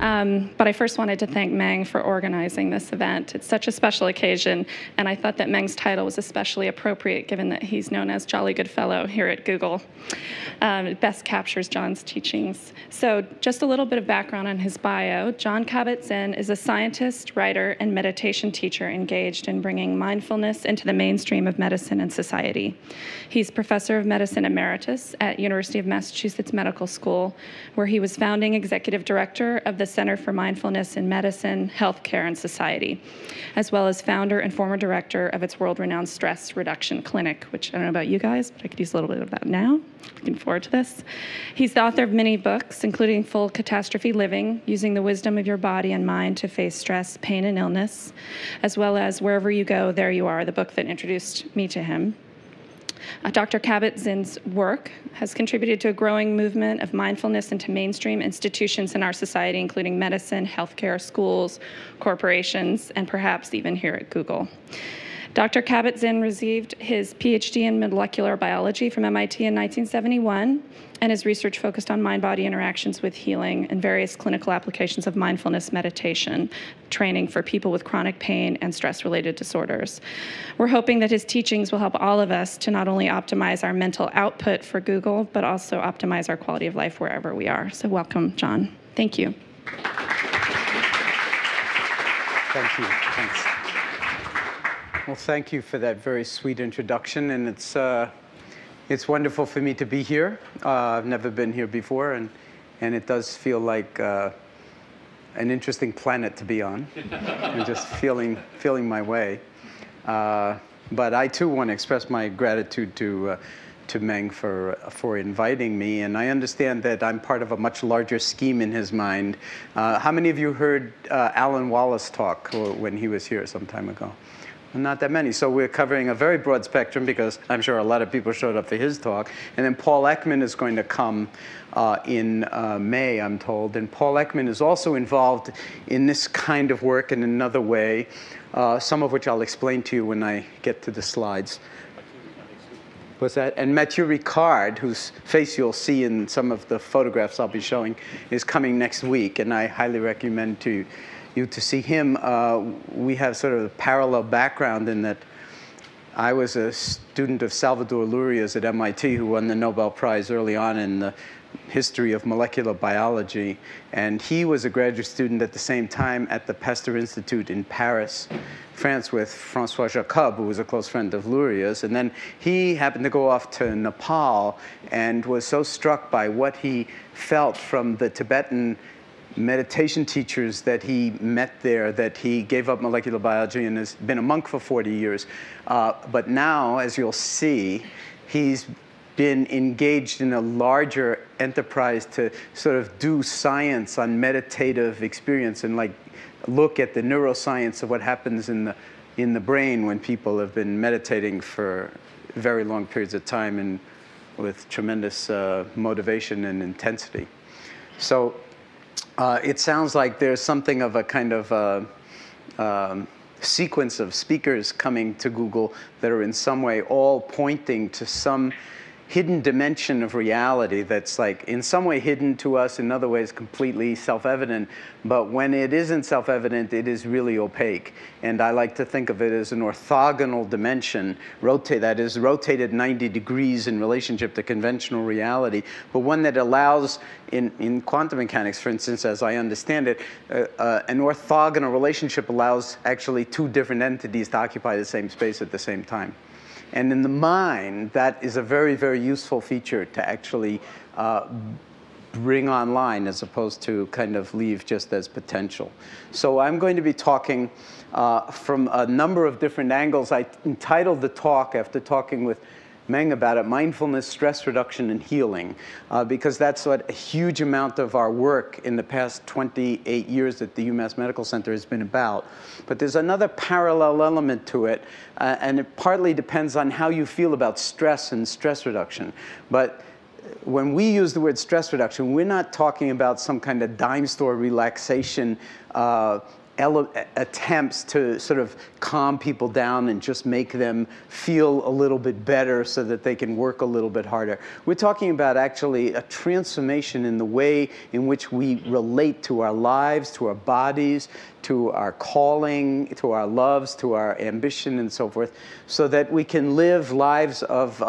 But I first wanted to thank Meng for organizing this event. It's such a special occasion, and I thought that Meng's title was especially appropriate given that he's known as Jolly Good Fellow here at Google. It best captures Jon's teachings. So just a little bit of background on his bio. Jon Kabat-Zinn is a scientist, writer, and meditation teacher engaged in bringing mindfulness into the mainstream of medicine and society. He's professor of medicine emeritus at University of Massachusetts Medical School, where he was founding executive director of the Center for Mindfulness in Medicine, Healthcare, and Society, as well as founder and former director of its world-renowned stress reduction clinic, which I don't know about you guys, but I could use a little bit of that now. Looking forward to this. He's the author of many books, including Full Catastrophe Living, Using the Wisdom of Your Body and Mind to Face Stress, Pain, and Illness, as well as Wherever You Go, There You Are, the book that introduced me to him. Dr. Kabat-Zinn's work has contributed to a growing movement of mindfulness into mainstream institutions in our society, including medicine, healthcare, schools, corporations, and perhaps even here at Google. Dr. Kabat-Zinn received his PhD in molecular biology from MIT in 1971, and his research focused on mind-body interactions with healing and various clinical applications of mindfulness meditation, training for people with chronic pain and stress-related disorders. We're hoping that his teachings will help all of us to not only optimize our mental output for Google, but also optimize our quality of life wherever we are. So welcome, Jon. Thank you. Thank you. Thanks. Well, thank you for that very sweet introduction, and it's wonderful for me to be here. I've never been here before, and it does feel like an interesting planet to be on. I'm just feeling my way. But I too want to express my gratitude to Meng for inviting me, and I understand that I'm part of a much larger scheme in his mind. How many of you heard Alan Wallace talk when he was here some time ago? Not that many. So we're covering a very broad spectrum because I'm sure a lot of people showed up for his talk. And then Paul Ekman is going to come in May, I'm told. And Paul Ekman is also involved in this kind of work in another way, some of which I'll explain to you when I get to the slides. What's that? And Mathieu Ricard, whose face you'll see in some of the photographs I'll be showing, is coming next week. And I highly recommend you to see him. We have sort of a parallel background in that I was a student of Salvador Luria's at MIT, who won the Nobel Prize early on in the history of molecular biology. And he was a graduate student at the same time at the Pasteur Institute in Paris, France, with François Jacob, who was a close friend of Luria's. And then he happened to go off to Nepal and was so struck by what he felt from the Tibetan meditation teachers that he met there that he gave up molecular biology and has been a monk for 40 years. But now, as you'll see, he's been engaged in a larger enterprise to sort of do science on meditative experience and like look at the neuroscience of what happens in the brain when people have been meditating for very long periods of time and with tremendous motivation and intensity. So it sounds like there's something of a kind of sequence of speakers coming to Google that are in some way all pointing to some hidden dimension of reality that's like in some way hidden to us, in other ways completely self-evident. But when it isn't self-evident, it is really opaque. And I like to think of it as an orthogonal dimension, that is rotated 90 degrees in relationship to conventional reality, but one that allows, in quantum mechanics, for instance, as I understand it, an orthogonal relationship allows actually two different entities to occupy the same space at the same time. And in the mind, that is a very, very useful feature to actually bring online as opposed to kind of leave just as potential. So I'm going to be talking from a number of different angles. I entitled the talk, after talking with Meng about it, Mindfulness, Stress Reduction, and Healing, because that's what a huge amount of our work in the past 28 years at the UMass Medical Center has been about. But there's another parallel element to it, and it partly depends on how you feel about stress and stress reduction. But when we use the word stress reduction, we're not talking about some kind of dime store relaxation attempts to sort of calm people down and just make them feel a little bit better so that they can work a little bit harder. We're talking about actually a transformation in the way in which we relate to our lives, to our bodies, to our calling, to our loves, to our ambition, and so forth, so that we can live lives of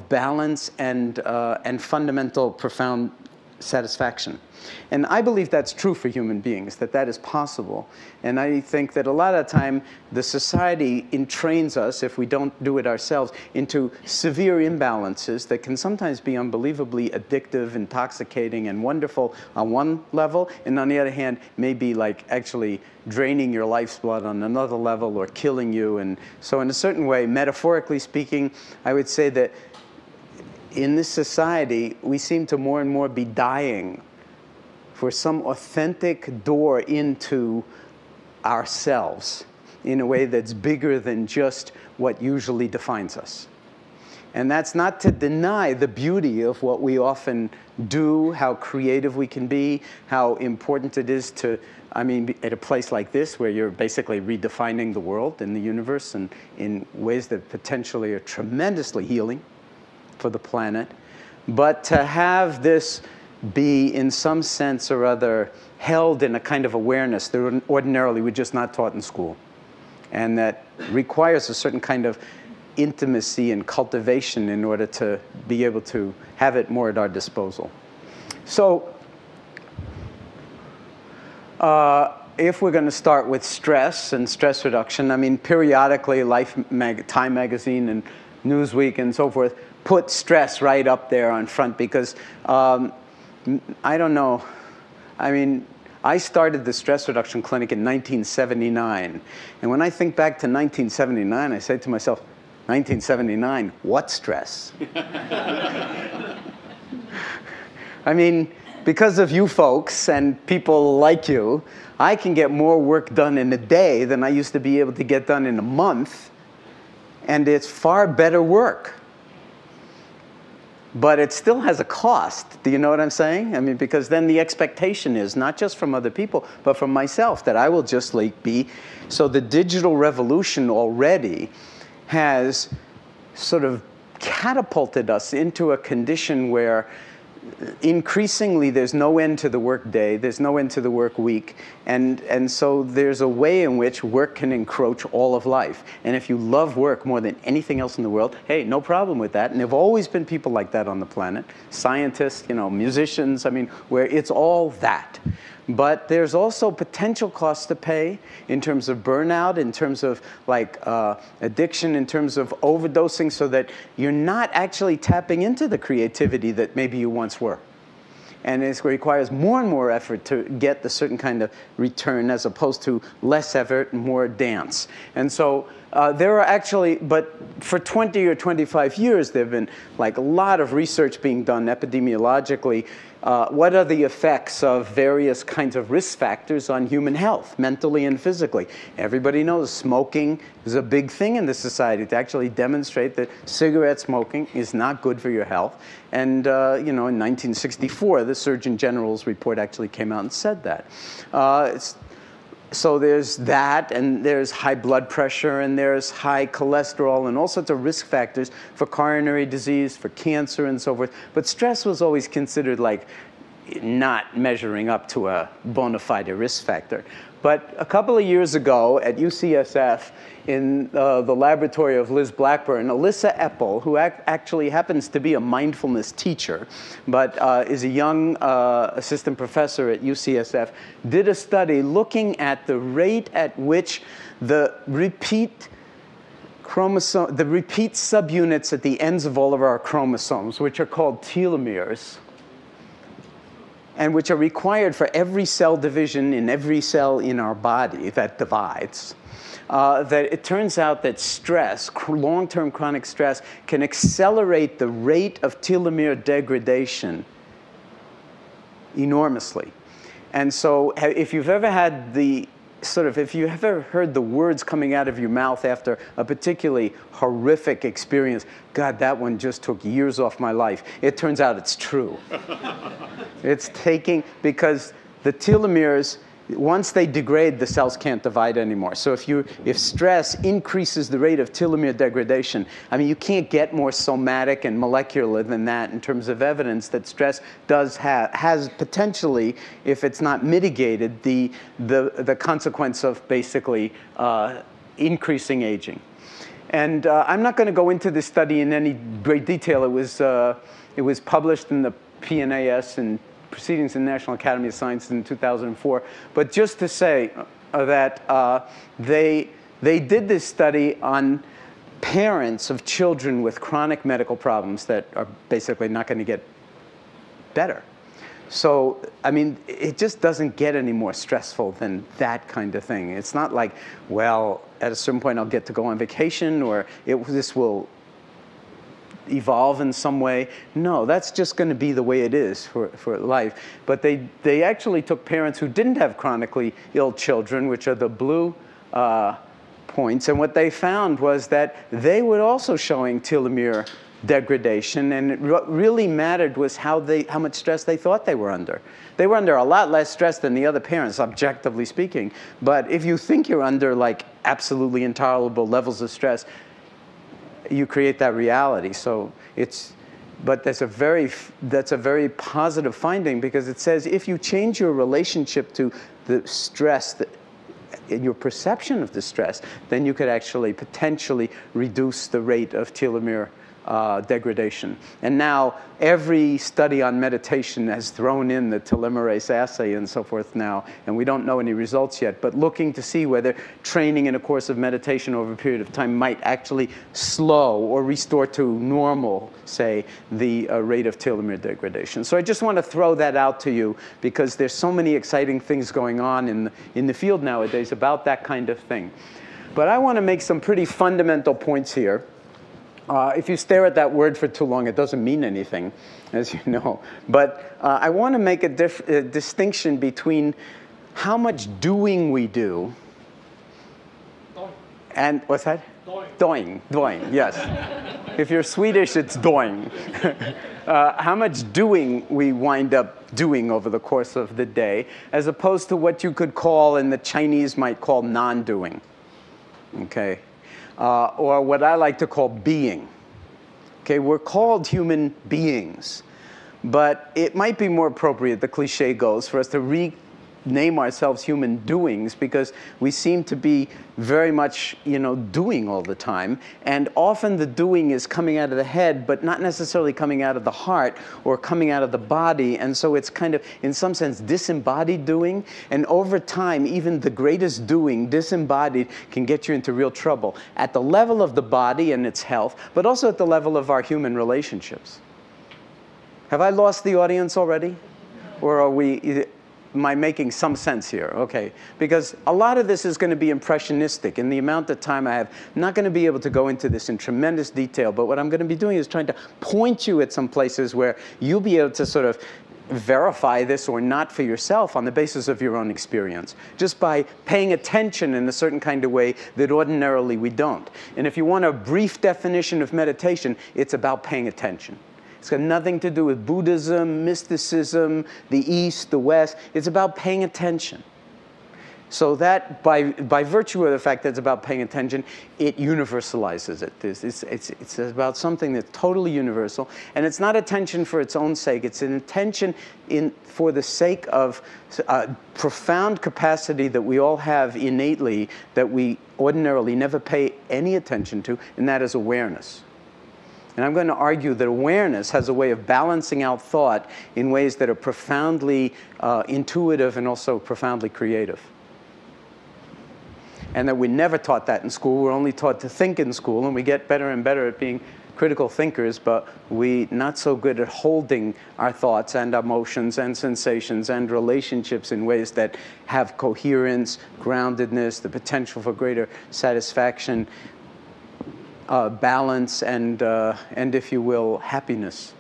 balance and fundamental, profound satisfaction. And I believe that's true for human beings, that is possible. And I think that a lot of the time, the society entrains us, if we don't do it ourselves, into severe imbalances that can sometimes be unbelievably addictive, intoxicating, and wonderful on one level, and on the other hand, maybe like actually draining your life's blood on another level or killing you. And so in a certain way, metaphorically speaking, I would say that in this society, we seem to more and more be dying for some authentic door into ourselves in a way that's bigger than just what usually defines us. And that's not to deny the beauty of what we often do, how creative we can be, how important it is to, I mean, at a place like this where you're basically redefining the world and the universe and in ways that potentially are tremendously healing for the planet. But to have this be, in some sense or other, held in a kind of awareness that ordinarily we're just not taught in school, and that requires a certain kind of intimacy and cultivation in order to be able to have it more at our disposal. So, if we're going to start with stress and stress reduction, I mean, periodically, Time magazine and Newsweek and so forth put stress right up there on front because I don't know. I mean, I started the stress reduction clinic in 1979. And when I think back to 1979, I say to myself, 1979, what stress? I mean, because of you folks and people like you, I can get more work done in a day than I used to be able to get done in a month. And it's far better work. But it still has a cost. Do you know what I'm saying? I mean, because then the expectation is not just from other people, but from myself, that I will just like be. So the digital revolution already has sort of catapulted us into a condition where increasingly there's no end to the work day, there's no end to the work week, and so there's a way in which work can encroach all of life. And if you love work more than anything else in the world, hey, no problem with that. And there have always been people like that on the planet, scientists, you know, musicians, I mean, where it's all that. But there's also potential costs to pay in terms of burnout, in terms of like addiction, in terms of overdosing, so that you're not actually tapping into the creativity that maybe you once were. And it requires more and more effort to get the certain kind of return as opposed to less effort and more dance. And so there are actually, but for 20 or 25 years, there have been like a lot of research being done epidemiologically. What are the effects of various kinds of risk factors on human health, mentally and physically? Everybody knows smoking is a big thing in this society to actually demonstrate that cigarette smoking is not good for your health. And you know, in 1964, the Surgeon General's report actually came out and said that. So there's that, and there's high blood pressure, and there's high cholesterol, and all sorts of risk factors for coronary disease, for cancer, and so forth. But stress was always considered like not measuring up to a bona fide risk factor. But a couple of years ago at UCSF, in the laboratory of Liz Blackburn, Alyssa Epple, who actually happens to be a mindfulness teacher, but is a young assistant professor at UCSF, did a study looking at the rate at which the repeat subunits at the ends of all of our chromosomes, which are called telomeres, and which are required for every cell division in every cell in our body that divides, that it turns out that stress, long-term chronic stress, can accelerate the rate of telomere degradation enormously. And so if you've ever had the if you ever heard the words coming out of your mouth after a particularly horrific experience, God, that one just took years off my life. It turns out it's true. It's taking, because the telomeres once they degrade, the cells can't divide anymore. So if stress increases the rate of telomere degradation, I mean, you can't get more somatic and molecular than that in terms of evidence that stress has potentially, if it's not mitigated, the consequence of basically increasing aging. And I'm not going to go into this study in any great detail. It was published in the PNAS and Proceedings in the National Academy of Sciences in 2004. But just to say that they did this study on parents of children with chronic medical problems that are basically not going to get better. So, I mean, it just doesn't get any more stressful than that kind of thing. It's not like, well, at a certain point I'll get to go on vacation, or this will evolve in some way. No, that's just going to be the way it is for life. But they actually took parents who didn't have chronically ill children, which are the blue points, and what they found was that they were also showing telomere degradation, and what really mattered was how much stress they thought they were under. They were under a lot less stress than the other parents, objectively speaking. But if you think you're under like absolutely intolerable levels of stress, you create that reality. So but that's a very positive finding, because it says if you change your relationship to the stress, in your perception of the stress, then you could actually potentially reduce the rate of telomere degradation. And now every study on meditation has thrown in the telomerase assay and so forth now, and we don't know any results yet, but looking to see whether training in a course of meditation over a period of time might actually slow or restore to normal, say, the rate of telomere degradation. So I just want to throw that out to you, because there's so many exciting things going on in the field nowadays about that kind of thing. But I want to make some pretty fundamental points here. If you stare at that word for too long, it doesn't mean anything, as you know. But I want to make a distinction between how much doing we do and, what's that? Doing, yes. If you're Swedish, it's doing. How much doing we wind up doing over the course of the day, as opposed to what you could call, and the Chinese might call, non-doing, okay? Or what I like to call being. Okay, we're called human beings, but it might be more appropriate, the cliche goes, for us to rename ourselves human doings, because we seem to be very much, doing all the time, and often the doing is coming out of the head, but not necessarily coming out of the heart or coming out of the body, and so it's kind of, in some sense, disembodied doing, and over time, even the greatest doing, disembodied, can get you into real trouble at the level of the body and its health, but also at the level of our human relationships. Have I lost the audience already? Or am I making some sense here? Okay, because a lot of this is going to be impressionistic in the amount of time I have. I'm not going to be able to go into this in tremendous detail, but what I'm going to be doing is trying to point you at some places where you'll be able to sort of verify this or not for yourself on the basis of your own experience, just by paying attention in a certain kind of way that ordinarily we don't. And if you want a brief definition of meditation, it's about paying attention. It's got nothing to do with Buddhism, mysticism, the East, the West. It's about paying attention. So that, by virtue of the fact that it's about paying attention, it universalizes it. It's about something that's totally universal. And it's not attention for its own sake. It's an attention for the sake of profound capacity that we all have innately that we ordinarily never pay any attention to, and that is awareness. And I'm going to argue that awareness has a way of balancing out thought in ways that are profoundly intuitive and also profoundly creative. And that we're never taught that in school. We're only taught to think in school, and we get better and better at being critical thinkers, but we're not so good at holding our thoughts and emotions and sensations and relationships in ways that have coherence, groundedness, the potential for greater satisfaction, balance, and if you will, happiness.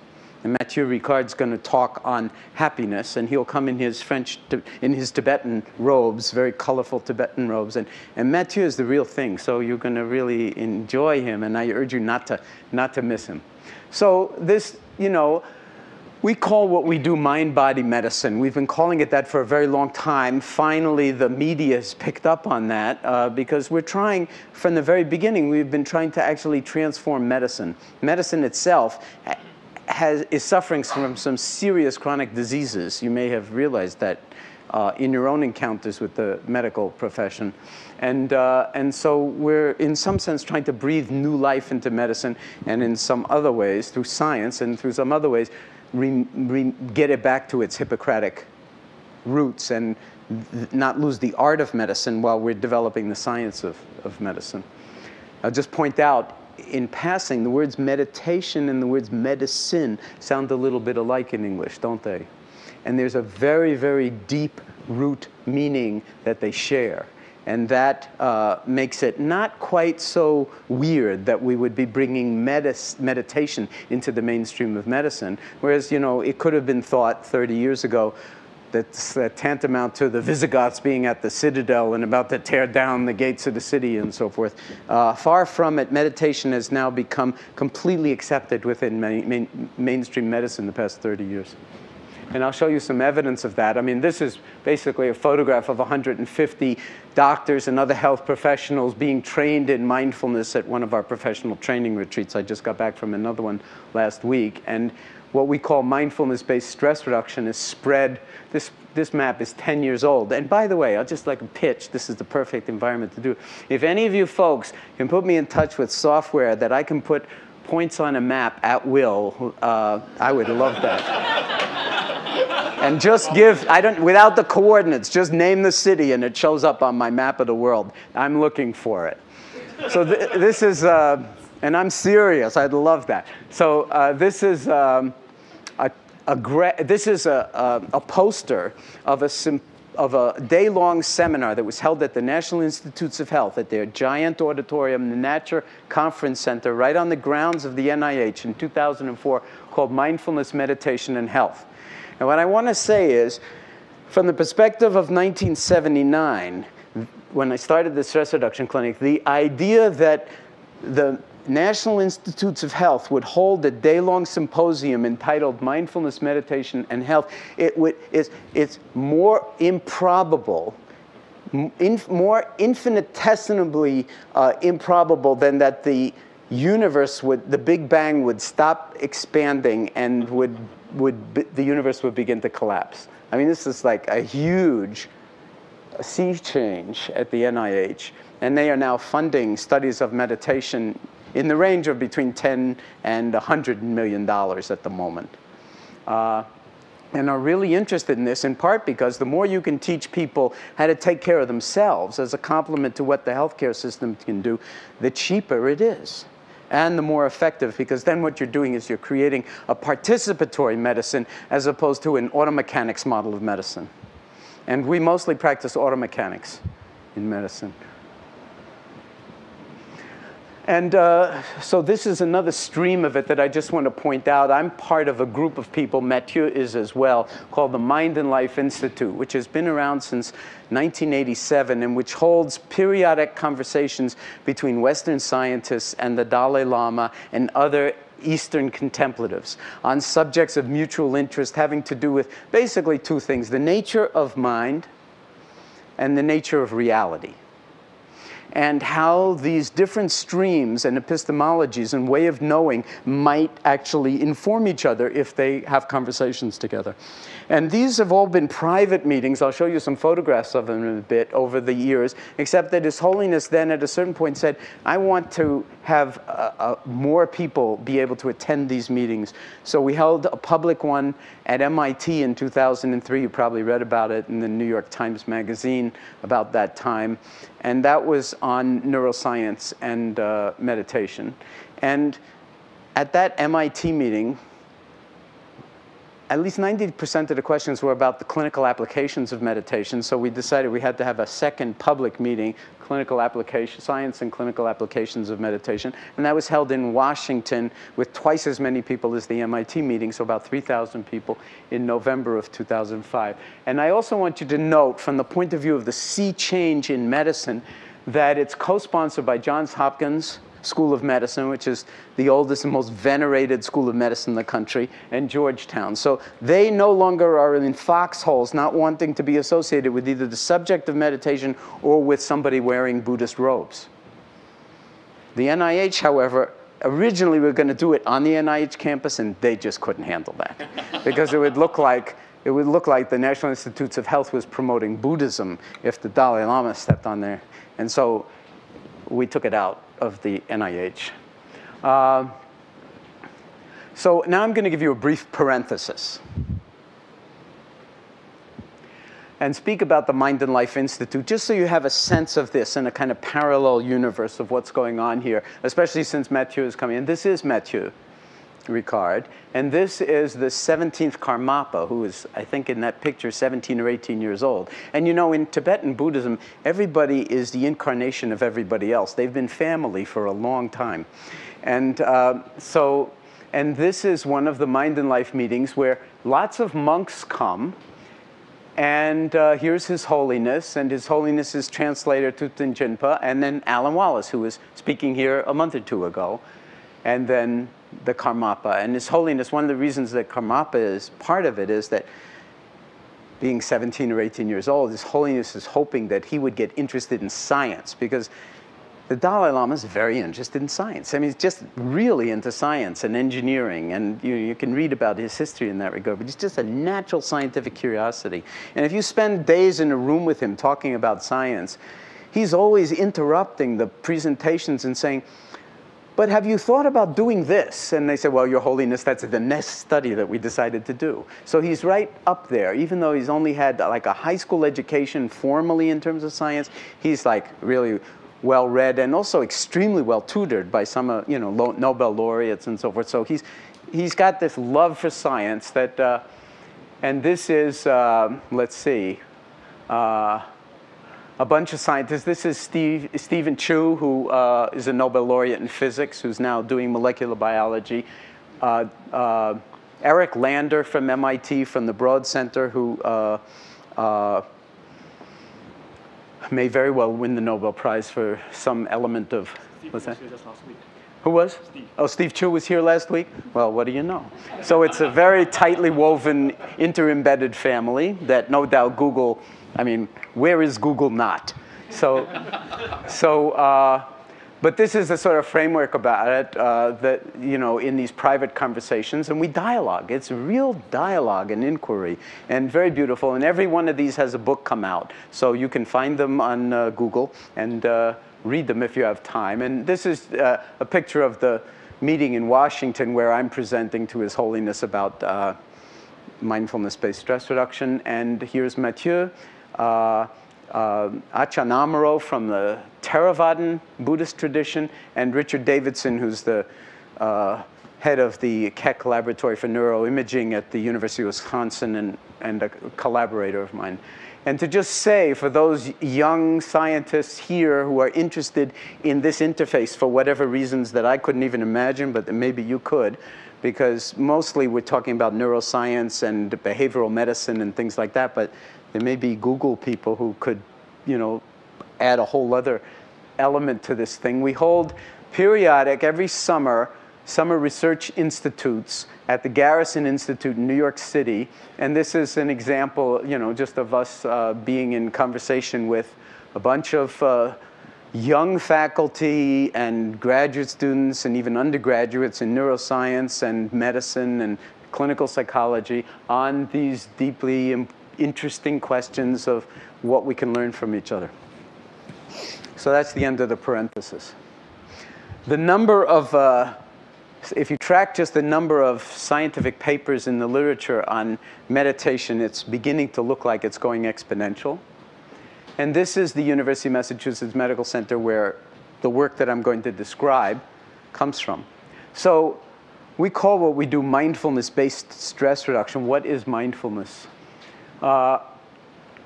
And Mathieu Ricard's going to talk on happiness, and he'll come in his Tibetan robes, very colorful Tibetan robes, and Mathieu is the real thing. So you're going to really enjoy him, and I urge you not to miss him. So this, We call what we do mind-body medicine. We've been calling it that for a very long time. Finally, the media has picked up on that because we're trying, from the very beginning, we've been trying to actually transform medicine. Medicine itself is suffering from some serious chronic diseases. You may have realized that in your own encounters with the medical profession. And so we're, in some sense, trying to breathe new life into medicine, and in some other ways, through science, and through some other ways, get it back to its Hippocratic roots and not lose the art of medicine while we're developing the science of medicine. I'll just point out, in passing, the words meditation and the words medicine sound a little bit alike in English, don't they? And there's a very, very deep root meaning that they share. And that makes it not quite so weird that we would be bringing meditation into the mainstream of medicine. Whereas, you know, it could have been thought 30 years ago that's tantamount to the Visigoths being at the citadel and about to tear down the gates of the city and so forth. Far from it, meditation has now become completely accepted within mainstream medicine the past 30 years. And I'll show you some evidence of that. I mean, this is basically a photograph of 150 doctors and other health professionals being trained in mindfulness at one of our professional training retreats. I just got back from another one last week. And what we call mindfulness-based stress reduction is spread. This map is 10 years old. And by the way, I'll just like a pitch. This is the perfect environment to do. If any of you folks can put me in touch with software that I can put points on a map at will, I would love that. And just give, without the coordinates, just name the city and it shows up on my map of the world. I'm looking for it. So this is, and I'm serious, I'd love that. So this is a poster of a day-long seminar that was held at the National Institutes of Health at their giant auditorium, the Natcher Conference Center, right on the grounds of the NIH in 2004, called Mindfulness, Meditation, and Health. And what I want to say is, from the perspective of 1979, when I started the stress reduction clinic, the idea that the National Institutes of Health would hold a day-long symposium entitled Mindfulness, Meditation, and Health, it's more improbable, more infinitesimally improbable than that the universe the Big Bang would stop expanding and the universe would begin to collapse. I mean, this is like a huge sea change at the NIH, and they are now funding studies of meditation in the range of between $10 and $100 million at the moment. And are really interested in this, in part because the more you can teach people how to take care of themselves as a complement to what the healthcare system can do, the cheaper it is. And the more effective, because then what you're doing is you're creating a participatory medicine as opposed to an automechanics model of medicine. And we mostly practice automechanics in medicine. And so this is another stream of it that I just want to point out. I'm part of a group of people, Mathieu is as well, called the Mind and Life Institute, which has been around since 1987 and which holds periodic conversations between Western scientists and the Dalai Lama and other Eastern contemplatives on subjects of mutual interest having to do with basically two things: the nature of mind and the nature of reality, and how these different streams and epistemologies and way of knowing might actually inform each other if they have conversations together. And these have all been private meetings. I'll show you some photographs of them in a bit over the years, except that His Holiness then at a certain point said, I want to have more people be able to attend these meetings. So we held a public one at MIT in 2003. You probably read about it in the New York Times Magazine about that time. And that was on neuroscience and meditation. And at that MIT meeting, at least 90% of the questions were about the clinical applications of meditation. So we decided we had to have a second public meeting, science and clinical applications of meditation. And that was held in Washington with twice as many people as the MIT meeting, so about 3,000 people in November of 2005. And I also want you to note, from the point of view of the sea change in medicine, that it's co-sponsored by Johns Hopkins, School of Medicine, which is the oldest and most venerated school of medicine in the country, and Georgetown. So they no longer are in foxholes, not wanting to be associated with either the subject of meditation or with somebody wearing Buddhist robes. The NIH, however, originally we were going to do it on the NIH campus, and they just couldn't handle that because it would look like the National Institutes of Health was promoting Buddhism if the Dalai Lama stepped on there. And so we took it out of the NIH. So now I'm going to give you a brief parenthesis and speak about the Mind and Life Institute, just so you have a sense of this in a kind of parallel universe of what's going on here, especially since Mathieu is coming in. This is Mathieu Ricard, and this is the 17th Karmapa, who is, I think in that picture, 17 or 18 years old. And you know, in Tibetan Buddhism, everybody is the incarnation of everybody else. They've been family for a long time. And and this is one of the Mind and Life meetings where lots of monks come. And here's His Holiness, and His Holiness's translator, Thupten Jinpa, and then Alan Wallace, who was speaking here a month or two ago, and then the Karmapa. And His Holiness, one of the reasons that Karmapa is part of it is that being 17 or 18 years old, His Holiness is hoping that he would get interested in science, because the Dalai Lama is very interested in science. I mean, he's just really into science and engineering, and you can read about his history in that regard, but he's just a natural scientific curiosity. And if you spend days in a room with him talking about science, he's always interrupting the presentations and saying, but have you thought about doing this? And they say, well, Your Holiness, that's the next study that we decided to do. So he's right up there. Even though he's only had like a high school education formally in terms of science, he's like really well-read and also extremely well-tutored by some Nobel laureates and so forth. So he's got this love for science that, and this is, let's see, a bunch of scientists. This is Stephen Chu, who is a Nobel laureate in physics, who's now doing molecular biology. Eric Lander from MIT, from the Broad Center, who may very well win the Nobel Prize for some element of, what's that? Just last week. Who was? Steve. Oh, Steve Chu was here last week? Well, what do you know? So it's a very tightly woven, inter-embedded family that no doubt Google, I mean, where is Google not? But this is the sort of framework about it that, in these private conversations, and we dialogue. It's real dialogue and inquiry, and very beautiful. And every one of these has a book come out. So you can find them on Google and read them if you have time. And this is a picture of the meeting in Washington where I'm presenting to His Holiness about mindfulness-based stress reduction. And here's Mathieu. Achan Amaro from the Theravadan Buddhist tradition, and Richard Davidson, who's the head of the Keck Laboratory for Neuroimaging at the University of Wisconsin and a collaborator of mine. And to just say, for those young scientists here who are interested in this interface for whatever reasons that I couldn't even imagine, but that maybe you could, because mostly we're talking about neuroscience and behavioral medicine and things like that, but there may be Google people who could, add a whole other element to this thing. We hold periodic, every summer research institutes at the Garrison Institute in New York City. And this is an example, just of us being in conversation with a bunch of young faculty and graduate students and even undergraduates in neuroscience and medicine and clinical psychology on these deeply interesting questions of what we can learn from each other. So that's the end of the parenthesis. The number of, if you track just the number of scientific papers in the literature on meditation, it's beginning to look like it's going exponential. And this is the University of Massachusetts Medical Center where the work that I'm going to describe comes from. So we call what we do mindfulness-based stress reduction. What is mindfulness?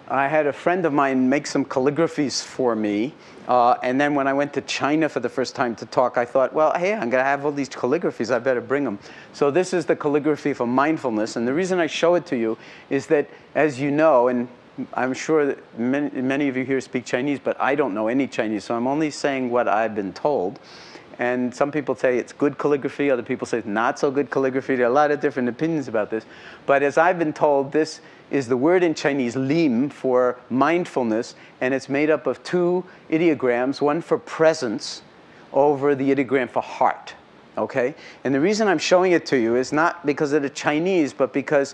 I had a friend of mine make some calligraphies for me, and then when I went to China for the first time to talk, I thought, well, hey, I'm going to have all these calligraphies, I better bring them. So this is the calligraphy for mindfulness, and the reason I show it to you is that, as you know, and I'm sure that many of you here speak Chinese, but I don't know any Chinese, so I'm only saying what I've been told. And some people say it's good calligraphy, other people say it's not so good calligraphy. There are a lot of different opinions about this. But as I've been told, this is the word in Chinese, lim, for mindfulness, and it's made up of 2 ideograms, one for presence over the ideogram for heart. Okay? And the reason I'm showing it to you is not because of the Chinese, but because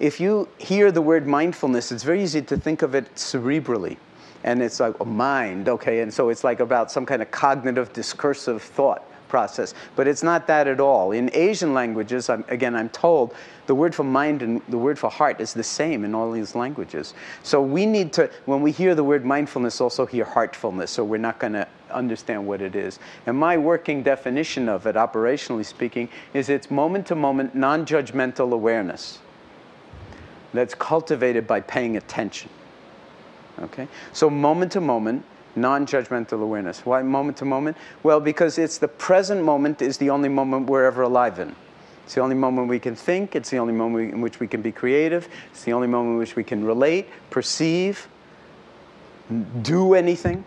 if you hear the word mindfulness, it's very easy to think of it cerebrally. And it's like a mind, okay? And so it's like about some kind of cognitive, discursive thought process. But it's not that at all. In Asian languages, I'm told, the word for mind and the word for heart is the same in all these languages. So we need to, when we hear the word mindfulness, also hear heartfulness, so we're not going to understand what it is. And my working definition of it, operationally speaking, is it's moment-to-moment, non-judgmental awareness that's cultivated by paying attention. Okay? So moment-to-moment, non-judgmental awareness. Why moment-to-moment? Well, because it's the present moment is the only moment we're ever alive in. It's the only moment we can think. It's the only moment in which we can be creative. It's the only moment in which we can relate, perceive, do anything.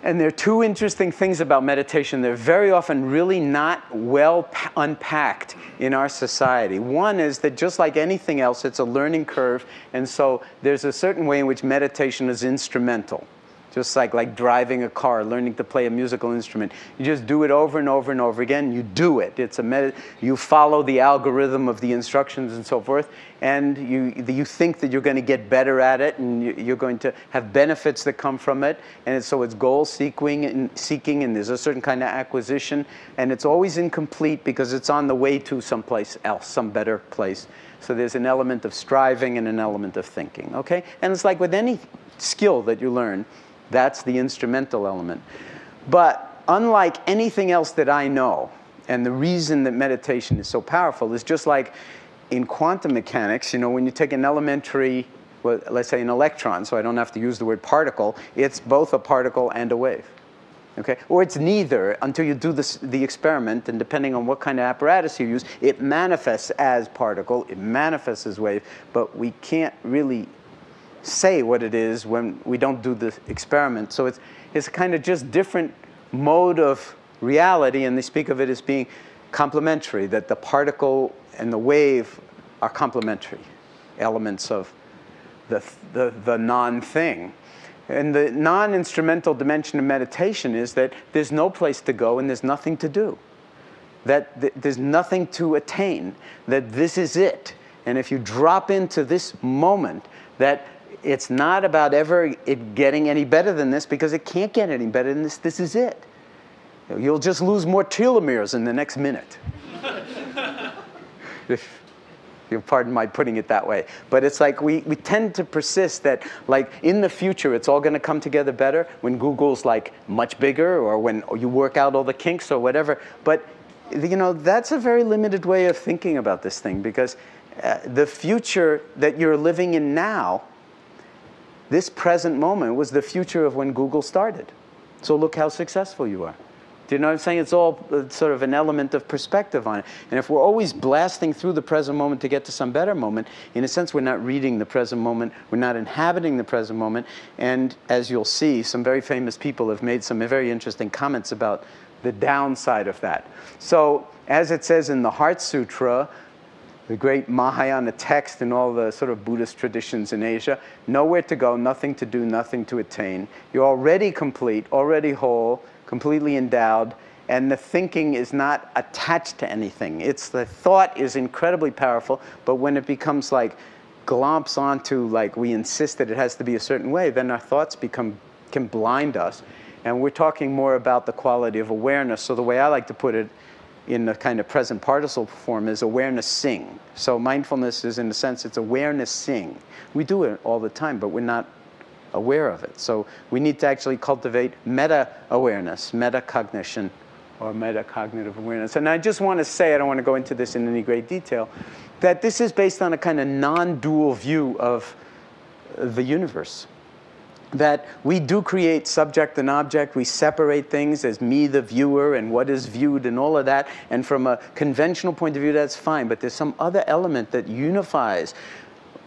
And there are 2 interesting things about meditation. They're very often really not well unpacked in our society. One is that just like anything else, it's a learning curve. And so there's a certain way in which meditation is instrumental. Just like driving a car, learning to play a musical instrument. You just do it over and over and over again. You do it. It's you follow the algorithm of the instructions and so forth. And you think that you're going to get better at it, and you're going to have benefits that come from it. And so it's goal seeking, and there's a certain kind of acquisition. And it's always incomplete because it's on the way to someplace else, some better place. So there's an element of striving and an element of thinking. Okay? And it's like with any skill that you learn, that's the instrumental element. But unlike anything else that I know, and the reason that meditation is so powerful is just like in quantum mechanics, when you take an elementary, well, let's say an electron, so I don't have to use the word particle, it's both a particle and a wave. Okay? Or it's neither until you do the experiment, and depending on what kind of apparatus you use, it manifests as particle, it manifests as wave, but we can't really say what it is when we don't do the experiment. So it's kind of just different mode of reality, and they speak of it as being complementary, that the particle and the wave are complementary elements of the non-thing. And the non-instrumental dimension of meditation is that there's no place to go and there's nothing to do. That there's nothing to attain, that this is it. And if you drop into this moment, that it's not about ever it getting any better than this, because it can't get any better than this. This is it. You'll just lose more telomeres in the next minute. If you'll pardon my putting it that way. But it's like we tend to persist that like in the future it's all going to come together better when Google's like much bigger, or when you work out all the kinks or whatever. But that's a very limited way of thinking about this thing, because the future that you're living in now, this present moment, was the future of when Google started. So look how successful you are. Do you know what I'm saying? It's all sort of an element of perspective on it. And if we're always blasting through the present moment to get to some better moment, in a sense we're not reading the present moment, we're not inhabiting the present moment. And as you'll see, some very famous people have made some very interesting comments about the downside of that. So as it says in the Heart Sutra, the great Mahayana text in all the sort of Buddhist traditions in Asia, nowhere to go, nothing to do, nothing to attain. You're already complete, already whole, completely endowed, and the thinking is not attached to anything. The thought is incredibly powerful, but when it becomes like glomps onto, like we insist that it has to be a certain way, then our thoughts can blind us. And we're talking more about the quality of awareness. So the way I like to put it, in the kind of present participle form, is awareness sing. So mindfulness is, in a sense, it's awareness sing. We do it all the time, but we're not aware of it. So we need to actually cultivate meta-awareness, meta-cognition, or meta-cognitive awareness. And I just want to say, I don't want to go into this in any great detail, that this is based on a kind of non-dual view of the universe. That we do create subject and object. We separate things as me, the viewer, and what is viewed, and all of that. And from a conventional point of view, that's fine. But there's some other element that unifies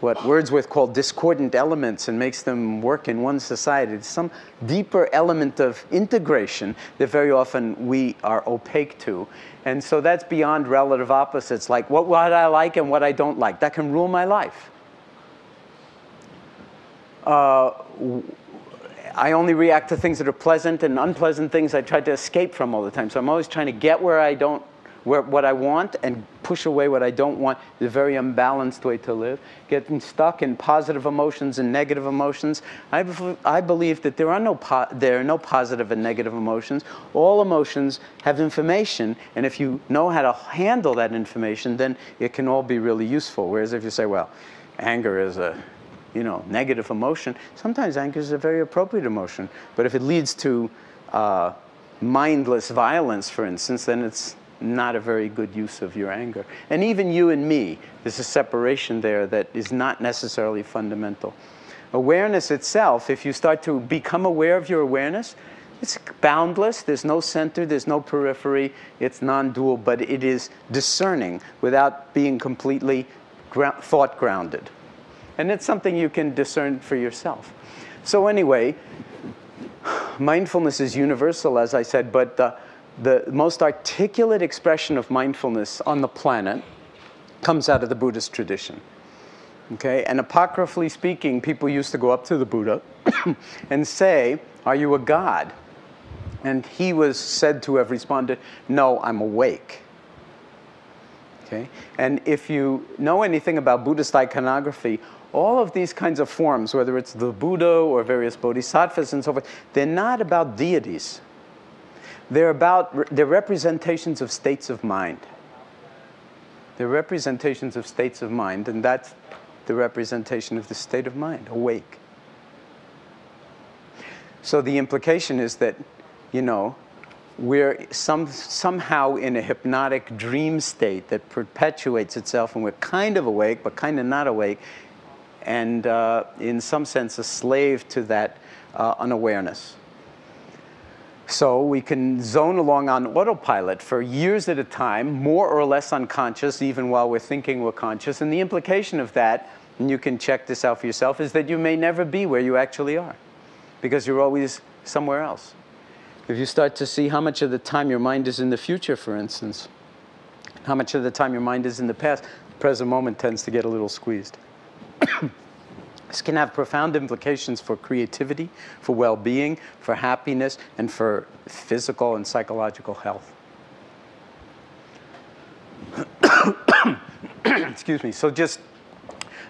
what Wordsworth called discordant elements and makes them work in one society. It's some deeper element of integration that very often we are opaque to. And so that's beyond relative opposites, like what I like and what I don't like. That can rule my life. I only react to things that are pleasant, and unpleasant things I try to escape from all the time. So I'm always trying to get what I want and push away what I don't want. It's a very unbalanced way to live. Getting stuck in positive emotions and negative emotions. I believe that there are no positive and negative emotions. All emotions have information, and if you know how to handle that information, then it can all be really useful. Whereas if you say, well, anger is a negative emotion, sometimes anger is a very appropriate emotion. But if it leads to mindless violence, for instance, then it's not a very good use of your anger. And even you and me, there's a separation there that is not necessarily fundamental. Awareness itself, if you start to become aware of your awareness, it's boundless. There's no center, there's no periphery. It's non-dual, but it is discerning without being completely thought grounded. And it's something you can discern for yourself. So anyway, mindfulness is universal, as I said, but the most articulate expression of mindfulness on the planet comes out of the Buddhist tradition. Okay? And apocryphally speaking, people used to go up to the Buddha and say, "Are you a god?" And he was said to have responded, "No, I'm awake." Okay? And if you know anything about Buddhist iconography, all of these kinds of forms, whether it's the Buddha or various bodhisattvas and so forth, they're not about deities. They're representations of states of mind. They're representations of states of mind, and that's the representation of the state of mind, awake. So the implication is that, we're somehow in a hypnotic dream state that perpetuates itself, and we're kind of awake, but kind of not awake, and in some sense a slave to that unawareness. So we can zone along on autopilot for years at a time, more or less unconscious, even while we're thinking we're conscious. And the implication of that, and you can check this out for yourself, is that you may never be where you actually are, because you're always somewhere else. If you start to see how much of the time your mind is in the future, for instance, how much of the time your mind is in the past, the present moment tends to get a little squeezed. This can have profound implications for creativity, for well-being, for happiness, and for physical and psychological health. Excuse me. So just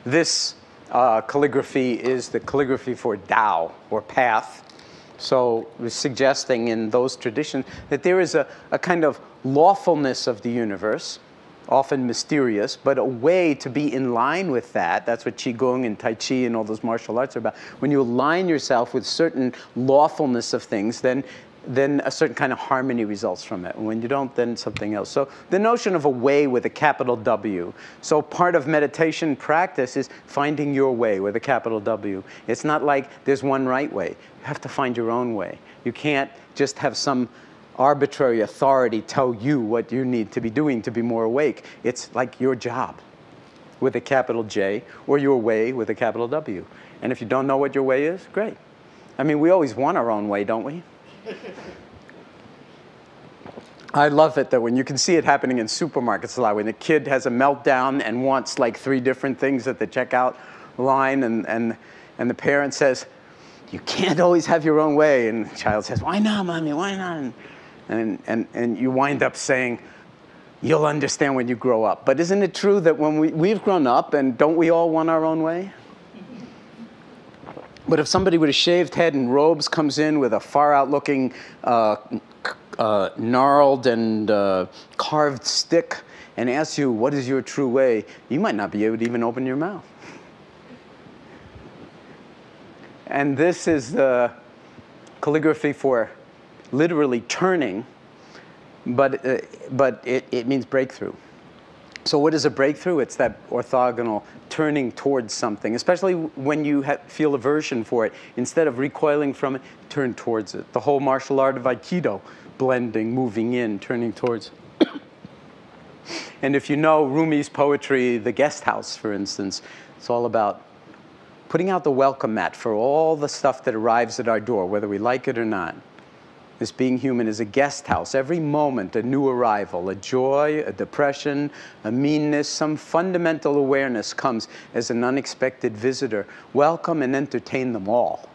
this calligraphy is the calligraphy for Tao, or path. So we're suggesting in those traditions that there is a kind of lawfulness of the universe, often mysterious, but a way to be in line with that. That's what Qigong and Tai Chi and all those martial arts are about. When you align yourself with certain lawfulness of things, then a certain kind of harmony results from it. And when you don't, then something else. So the notion of a way with a capital W. So part of meditation practice is finding your way with a capital W. It's not like there's one right way. You have to find your own way. You can't just have some arbitrary authority tell you what you need to be doing to be more awake. It's like your job with a capital J, or your way with a capital W. And if you don't know what your way is, great. I mean, we always want our own way, don't we? I love it that when you can see it happening in supermarkets a lot, when the kid has a meltdown and wants like 3 different things at the checkout line, and the parent says, "You can't always have your own way," and the child says, "Why not, Mommy, why not?" And you wind up saying, "You'll understand when you grow up." But isn't it true that when we've grown up, and don't we all want our own way? But if somebody with a shaved head and robes comes in with a far-out-looking, gnarled and carved stick and asks you, "What is your true way?" you might not be able to even open your mouth. And this is the calligraphy for literally turning, but it means breakthrough. So what is a breakthrough? It's that orthogonal turning towards something, especially when you feel aversion for it. Instead of recoiling from it, turn towards it. The whole martial art of Aikido, blending, moving in, turning towards. And if you know Rumi's poetry, The Guest House, for instance, It's all about putting out the welcome mat for all the stuff that arrives at our door, whether we like it or not. This being human is a guest house. Every moment, a new arrival, a joy, a depression, a meanness, some fundamental awareness comes as an unexpected visitor. Welcome and entertain them all.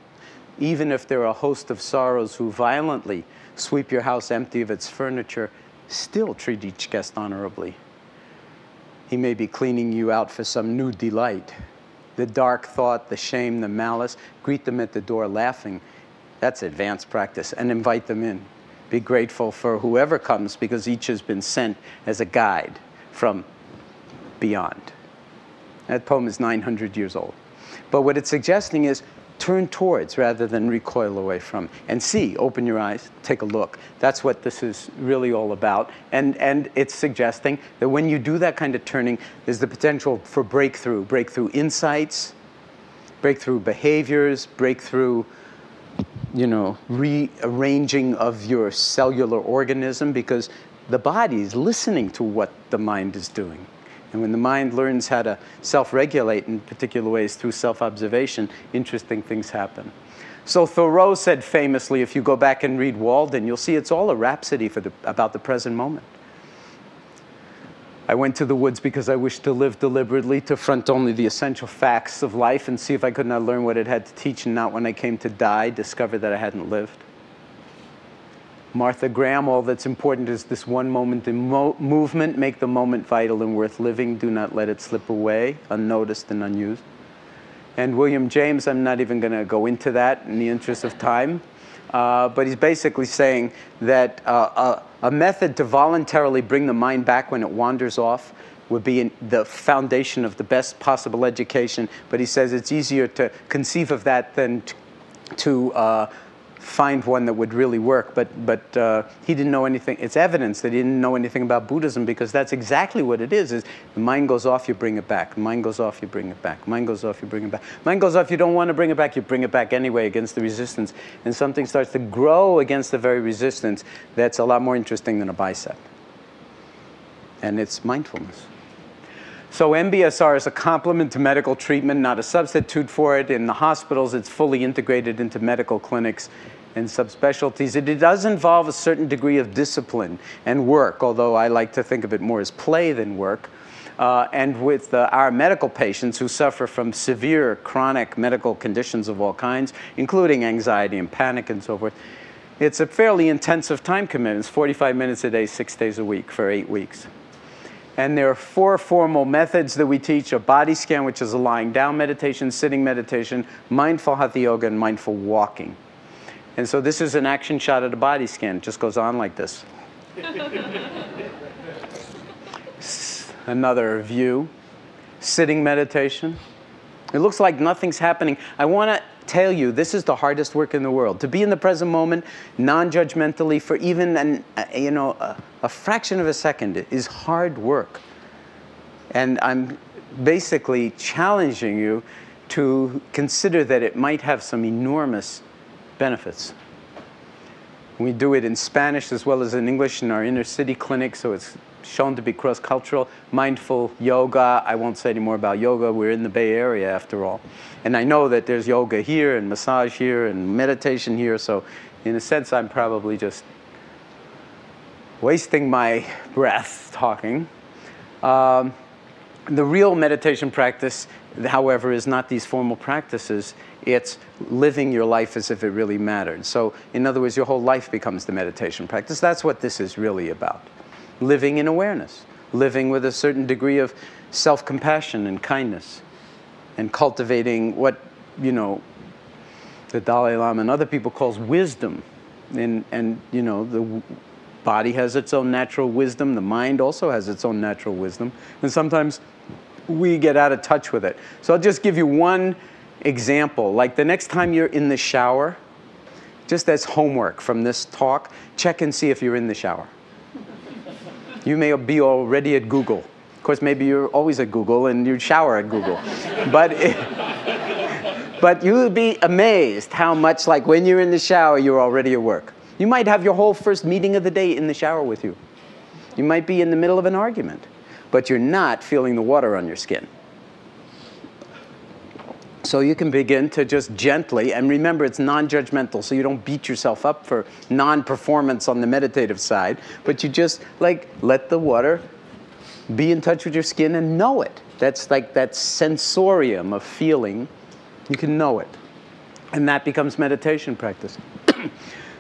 Even if there are a host of sorrows who violently sweep your house empty of its furniture, still treat each guest honorably. He may be cleaning you out for some new delight. The dark thought, the shame, the malice, greet them at the door laughing. That's advanced practice, and invite them in. Be grateful for whoever comes, because each has been sent as a guide from beyond. That poem is 900 years old. But what it's suggesting is turn towards rather than recoil away from. And see, open your eyes, take a look. That's what this is really all about. And it's suggesting that when you do that kind of turning, there's the potential for breakthrough insights, breakthrough behaviors, breakthrough rearranging of your cellular organism, because the body is listening to what the mind is doing. And when the mind learns how to self-regulate in particular ways through self-observation, interesting things happen. So Thoreau said famously, if you go back and read Walden, you'll see it's all a rhapsody about the present moment. I went to the woods because I wished to live deliberately, to front only the essential facts of life and see if I could not learn what it had to teach, and not when I came to die, discover that I hadn't lived. Martha Graham, all that's important is this one moment in movement. Make the moment vital and worth living. Do not let it slip away, unnoticed and unused. And William James, I'm not even going to go into that in the interest of time, but he's basically saying that a method to voluntarily bring the mind back when it wanders off would be the foundation of the best possible education. But he says it's easier to conceive of that than to find one that would really work. But he didn't know anything. It's evidence that he didn't know anything about Buddhism, because that's exactly what it is the mind goes off, you bring it back. The mind goes off, you bring it back. The mind goes off, you bring it back. The mind goes off, you don't want to bring it back, you bring it back anyway against the resistance. And something starts to grow against the very resistance that's a lot more interesting than a bicep. And it's mindfulness. So MBSR is a complement to medical treatment, not a substitute for it. In the hospitals, it's fully integrated into medical clinics and subspecialties. It does involve a certain degree of discipline and work, although I like to think of it more as play than work. And with our medical patients who suffer from severe chronic medical conditions of all kinds, including anxiety and panic and so forth, it's a fairly intensive time commitment. It's 45 minutes a day, 6 days a week for 8 weeks. And there are 4 formal methods that we teach: a body scan, which is a lying down meditation, sitting meditation, mindful hatha yoga, and mindful walking. And so this is an action shot at a body scan. It just goes on like this. Another view. Sitting meditation. It looks like nothing's happening. I want to tell you, this is the hardest work in the world. To be in the present moment, non-judgmentally, for even a fraction of a second is hard work. And I'm basically challenging you to consider that it might have some enormous benefits. We do it in Spanish as well as in English in our inner city clinic, so it's shown to be cross-cultural. Mindful yoga, I won't say any more about yoga. We're in the Bay Area after all. And I know that there's yoga here and massage here and meditation here, so in a sense I'm probably just wasting my breath talking. The real meditation practice, however, is not these formal practices. It's living your life as if it really mattered. So, in other words, your whole life becomes the meditation practice. That's what this is really about. Living in awareness. Living with a certain degree of self-compassion and kindness. And cultivating what, the Dalai Lama and other people calls wisdom. And the body has its own natural wisdom. The mind also has its own natural wisdom. And sometimes we get out of touch with it. So I'll just give you one example. Like the next time you're in the shower, just as homework from this talk, check and see if you're in the shower. You may be already at Google. Of course, maybe you're always at Google and you shower at Google. But you'll be amazed how much, like when you're in the shower, you're already at work. You might have your whole first meeting of the day in the shower with you. You might be in the middle of an argument, but you're not feeling the water on your skin. So you can begin to just gently, and remember it's non-judgmental, so you don't beat yourself up for non-performance on the meditative side, but you just like let the water be in touch with your skin and know it. That's like that sensorium of feeling. You can know it. And that becomes meditation practice.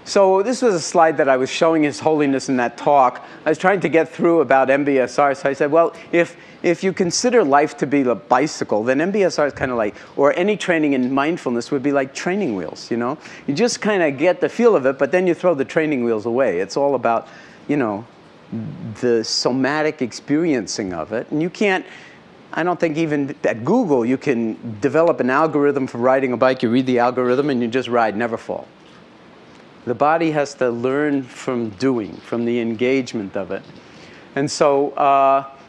So this was a slide that I was showing His Holiness in that talk. I was trying to get through about MBSR, so I said, well, if you consider life to be a bicycle, then MBSR is kind of like, or any training in mindfulness would be like training wheels, you know? You just kind of get the feel of it, but then you throw the training wheels away. It's all about, you know, the somatic experiencing of it. And you can't, I don't think even at Google you can develop an algorithm for riding a bike. You read the algorithm and you just ride, never fall. The body has to learn from doing, from the engagement of it. And so,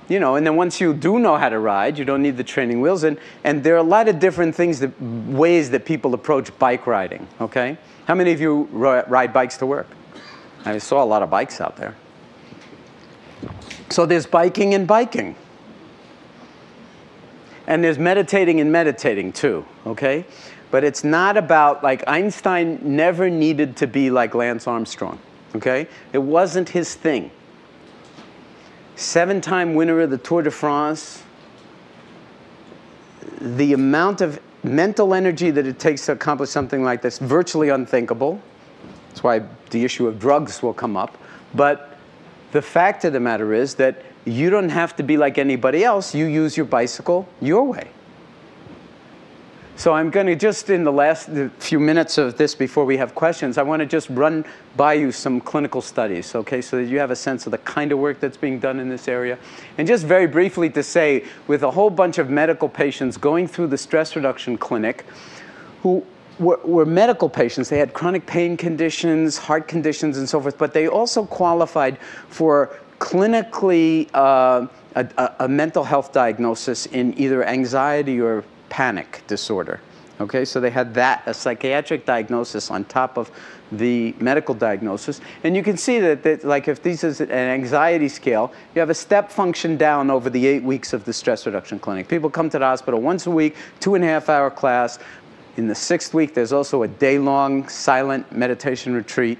you know, and then once you do know how to ride, you don't need the training wheels. And there are a lot of different things, ways that people approach bike riding, okay? How many of you ride bikes to work? I saw a lot of bikes out there. So there's biking and biking. And there's meditating and meditating too, okay? But it's not about, like, Einstein never needed to be like Lance Armstrong, okay? It wasn't his thing. 7-time winner of the Tour de France. The amount of mental energy that it takes to accomplish something like this, virtually unthinkable. That's why the issue of drugs will come up. But the fact of the matter is that you don't have to be like anybody else. You use your bicycle your way. So I'm going to just, in the last few minutes of this before we have questions, I want to just run by you some clinical studies, okay, so that you have a sense of the kind of work that's being done in this area. And just very briefly to say, with a whole bunch of medical patients going through the stress reduction clinic who were medical patients, they had chronic pain conditions, heart conditions, and so forth, but they also qualified for clinically a mental health diagnosis in either anxiety or panic disorder. Okay, so they had that, a psychiatric diagnosis on top of the medical diagnosis. And you can see that like if this is an anxiety scale, you have a step function down over the 8 weeks of the stress reduction clinic. People come to the hospital once a week, 2.5-hour class. In the 6th week, there's also a day-long silent meditation retreat.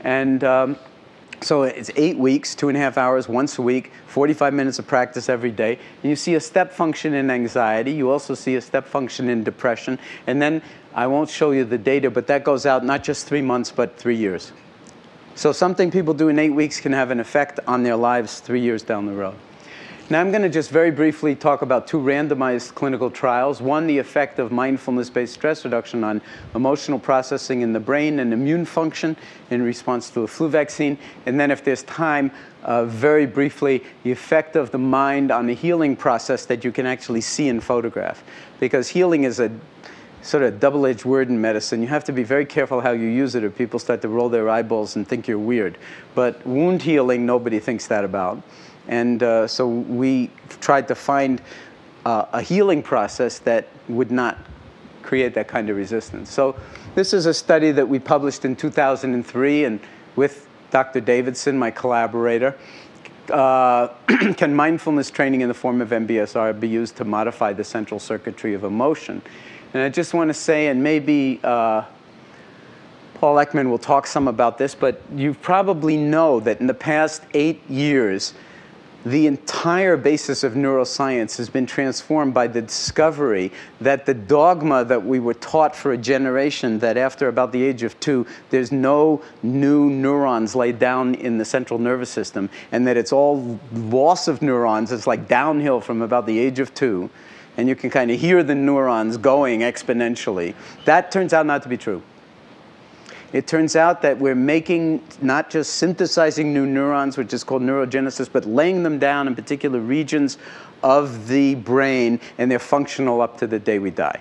And so it's 8 weeks, 2.5 hours, once a week, 45 minutes of practice every day. And you see a step function in anxiety. You also see a step function in depression. And then I won't show you the data, but that goes out not just 3 months, but 3 years. So something people do in 8 weeks can have an effect on their lives 3 years down the road. Now I'm going to just very briefly talk about 2 randomized clinical trials. One, the effect of mindfulness-based stress reduction on emotional processing in the brain and immune function in response to a flu vaccine. And then if there's time, very briefly, the effect of the mind on the healing process that you can actually see in photograph. Because healing is a sort of double-edged word in medicine. You have to be very careful how you use it or people start to roll their eyeballs and think you're weird. But wound healing, nobody thinks that about. And so we tried to find a healing process that would not create that kind of resistance. So this is a study that we published in 2003 and with Dr. Davidson, my collaborator. Can mindfulness training in the form of MBSR be used to modify the central circuitry of emotion? And I just want to say, and maybe Paul Ekman will talk some about this, but you probably know that in the past 8 years, the entire basis of neuroscience has been transformed by the discovery that the dogma that we were taught for a generation, that after about the age of 2, there's no new neurons laid down in the central nervous system, and that it's all loss of neurons. It's like downhill from about the age of 2, and you can kind of hear the neurons going exponentially. That turns out not to be true. It turns out that we're making, not just synthesizing new neurons, which is called neurogenesis, but laying them down in particular regions of the brain, and they're functional up to the day we die.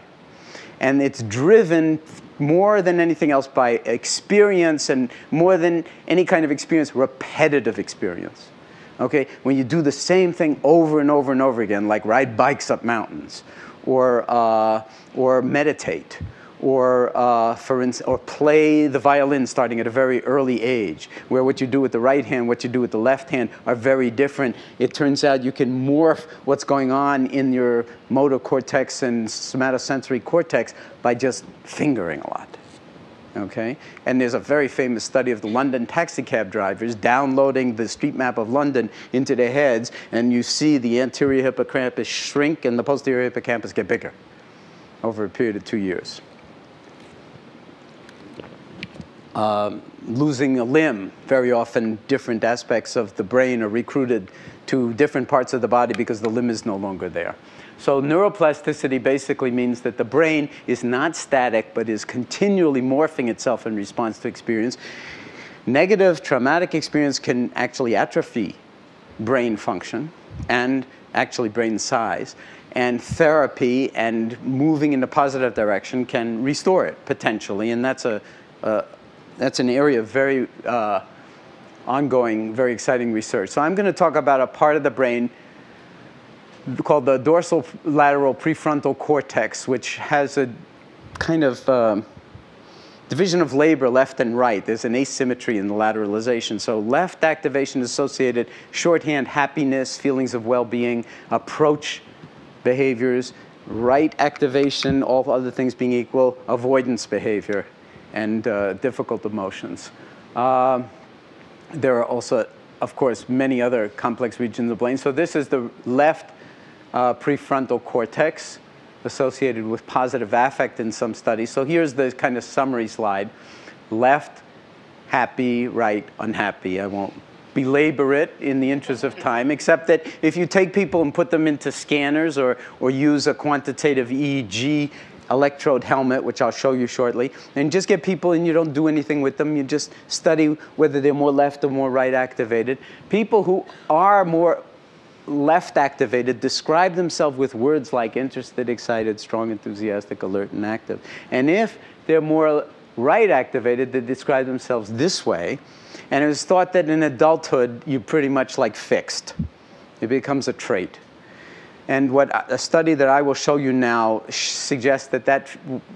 And it's driven more than anything else by experience, and more than any kind of experience, repetitive experience. Okay? When you do the same thing over and over and over again, like ride bikes up mountains, or meditate, for instance, or play the violin starting at a very early age, where what you do with the right hand, what you do with the left hand are very different. It turns out you can morph what's going on in your motor cortex and somatosensory cortex by just fingering a lot. Okay? And there's a very famous study of the London taxicab drivers downloading the street map of London into their heads, and you see the anterior hippocampus shrink and the posterior hippocampus get bigger over a period of 2 years. Losing a limb, very often different aspects of the brain are recruited to different parts of the body because the limb is no longer there. So neuroplasticity basically means that the brain is not static, but is continually morphing itself in response to experience. Negative traumatic experience can actually atrophy brain function and actually brain size. And therapy and moving in a positive direction can restore it potentially. And that's an area of very ongoing, very exciting research. So I'm going to talk about a part of the brain called the dorsal lateral prefrontal cortex, which has a kind of division of labor left and right. There's an asymmetry in the lateralization. So left activation associated shorthand happiness, feelings of well-being, approach behaviors. Right activation, all other things being equal, avoidance behavior and difficult emotions. There are also, of course, many other complex regions of the brain. So this is the left prefrontal cortex associated with positive affect in some studies. So here's the kind of summary slide. Left, happy, right, unhappy. I won't belabor it in the interest of time, except that if you take people and put them into scanners or use a quantitative EEG electrode helmet, which I'll show you shortly, and just get people and you don't do anything with them, you just study whether they're more left or more right activated. People who are more left activated describe themselves with words like interested, excited, strong, enthusiastic, alert, and active. And if they're more right activated, they describe themselves this way. And it was thought that in adulthood, you're pretty much like fixed. It becomes a trait. And a study that I will show you now suggests that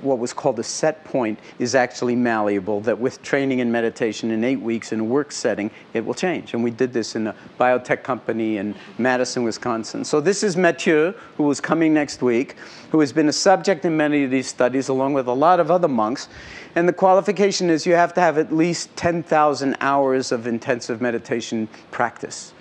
what was called a set point is actually malleable, that with training and meditation in 8 weeks in a work setting, it will change. And we did this in a biotech company in Madison, Wisconsin. So this is Mathieu, who is coming next week, who has been a subject in many of these studies, along with a lot of other monks. And the qualification is you have to have at least 10,000 hours of intensive meditation practice,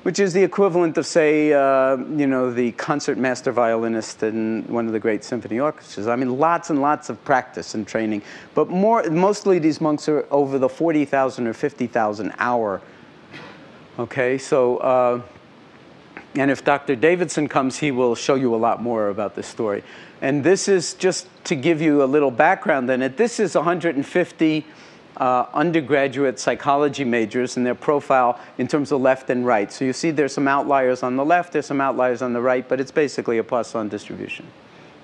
which is the equivalent of, say, the concert master violinist in one of the great symphony orchestras. I mean, lots and lots of practice and training. But mostly these monks are over the 40,000 or 50,000 hour. Okay, so, and if Dr. Davidson comes, he will show you a lot more about this story. And this is just to give you a little background in it. This is 150 undergraduate psychology majors and their profile in terms of left and right. So you see there's some outliers on the left, there's some outliers on the right, but it's basically a Poisson distribution.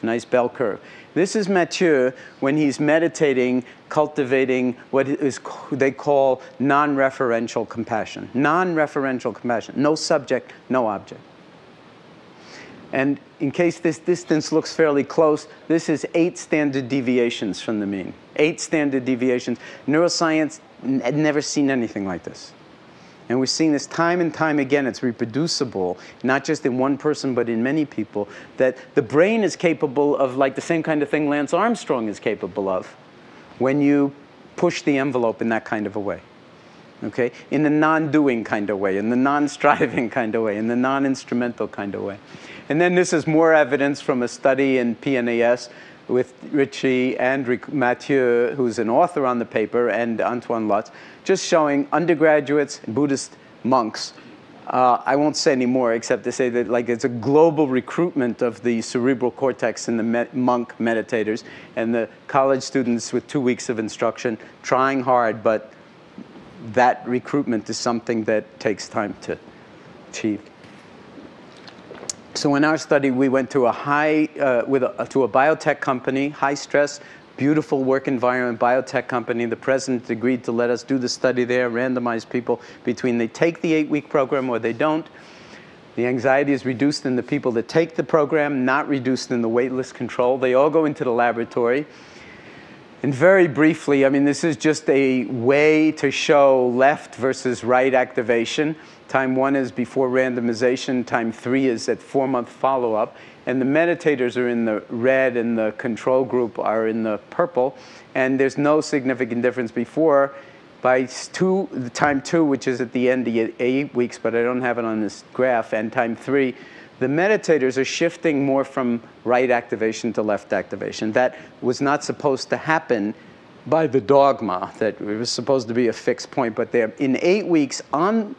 Nice bell curve. This is Mathieu when he's meditating, cultivating what they call non-referential compassion. Non-referential compassion. No subject, no object. And in case this distance looks fairly close, this is 8 standard deviations from the mean. 8 standard deviations. Neuroscience had never seen anything like this. And we're seeing this time and time again. It's reproducible, not just in one person, but in many people, that the brain is capable of like the same kind of thing Lance Armstrong is capable of when you push the envelope in that kind of a way. Okay? In the non-doing kind of way, in the non-striving kind of way, in the non-instrumental kind of way. And then this is more evidence from a study in PNAS with Richie and Mathieu, who's an author on the paper, and Antoine Lutz, just showing undergraduates, Buddhist monks. I won't say any more except to say that like it's a global recruitment of the cerebral cortex in the monk meditators and the college students with 2 weeks of instruction, trying hard, but that recruitment is something that takes time to achieve. So in our study, we went to a biotech company, high stress, beautiful work environment, biotech company. The president agreed to let us do the study there, randomize people between they take the 8-week program or they don't. The anxiety is reduced in the people that take the program, not reduced in the waitlist control. They all go into the laboratory. And very briefly, I mean, this is just a way to show left versus right activation. Time 1 is before randomization. Time 3 is at 4-month follow-up. And the meditators are in the red and the control group are in the purple. And there's no significant difference before. By time 2, which is at the end of 8 weeks, but I don't have it on this graph, and time 3, the meditators are shifting more from right activation to left activation. That was not supposed to happen by the dogma, that it was supposed to be a fixed point, but they're in 8 weeks on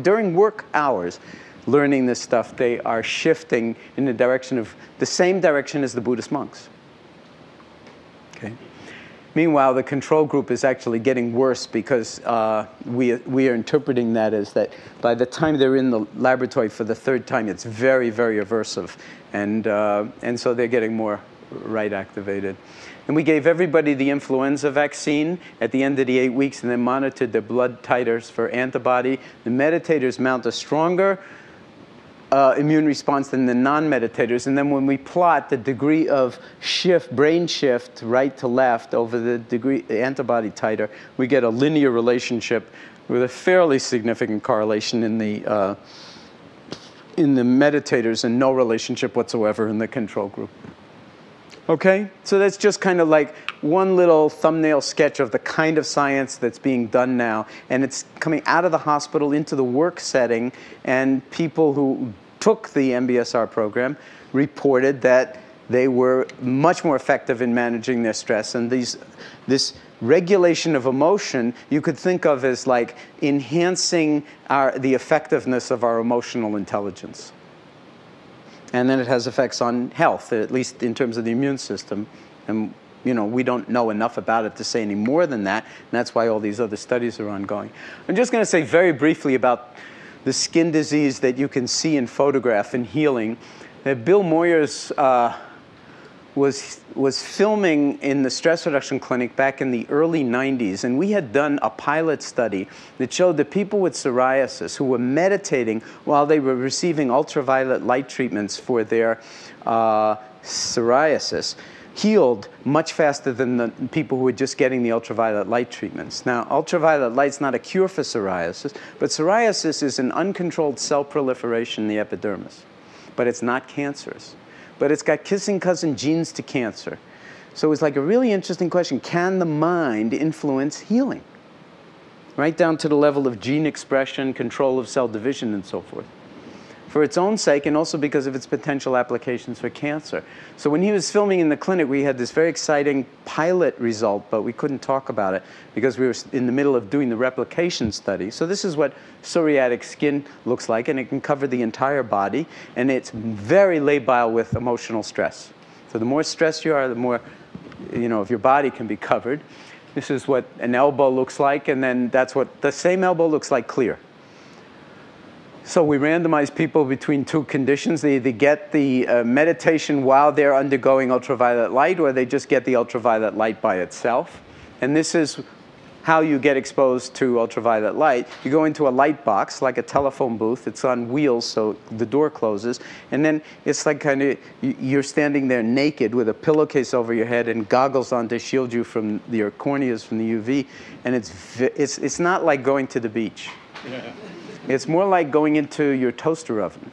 during work hours, learning this stuff, they are shifting in the direction of the same direction as the Buddhist monks. Okay. Meanwhile, the control group is actually getting worse because we are interpreting that as that by the time they're in the laboratory for the 3rd time, it's very, very aversive. And so they're getting more right activated. And we gave everybody the influenza vaccine at the end of the 8 weeks and then monitored their blood titers for antibody. The meditators mount a stronger immune response than the non-meditators. And then when we plot the degree of shift, brain shift, right to left over the degree antibody titer, we get a linear relationship with a fairly significant correlation in the meditators and no relationship whatsoever in the control group. Okay, so that's just kind of like one little thumbnail sketch of the kind of science that's being done now. And it's coming out of the hospital into the work setting. And people who took the MBSR program reported that they were much more effective in managing their stress. And this regulation of emotion you could think of as like enhancing the effectiveness of our emotional intelligence. And then it has effects on health, at least in terms of the immune system. And we don't know enough about it to say any more than that. And that's why all these other studies are ongoing. I'm just going to say very briefly about the skin disease that you can see in photograph and healing. Bill Moyers was filming in the stress reduction clinic back in the early 90s, and we had done a pilot study that showed that people with psoriasis who were meditating while they were receiving ultraviolet light treatments for their psoriasis healed much faster than the people who were just getting the ultraviolet light treatments. Now, ultraviolet light's not a cure for psoriasis, but psoriasis is an uncontrolled cell proliferation in the epidermis, but it's not cancerous. But it's got kissing cousin genes to cancer. So it's like a really interesting question. Can the mind influence healing? Right down to the level of gene expression, control of cell division, and so forth. For its own sake, and also because of its potential applications for cancer. So when he was filming in the clinic, we had this very exciting pilot result, but we couldn't talk about it because we were in the middle of doing the replication study. So this is what psoriatic skin looks like, and it can cover the entire body, and it's very labile with emotional stress. So the more stressed you are, the more, of your body can be covered. This is what an elbow looks like, and then that's what the same elbow looks like clear. So we randomize people between 2 conditions. They either get the meditation while they're undergoing ultraviolet light, or they just get the ultraviolet light by itself. And this is how you get exposed to ultraviolet light. You go into a light box, like a telephone booth. It's on wheels, so the door closes. And then it's like kind of, you're standing there naked with a pillowcase over your head and goggles on to shield you from your corneas from the UV. And it's not like going to the beach. Yeah. It's more like going into your toaster oven.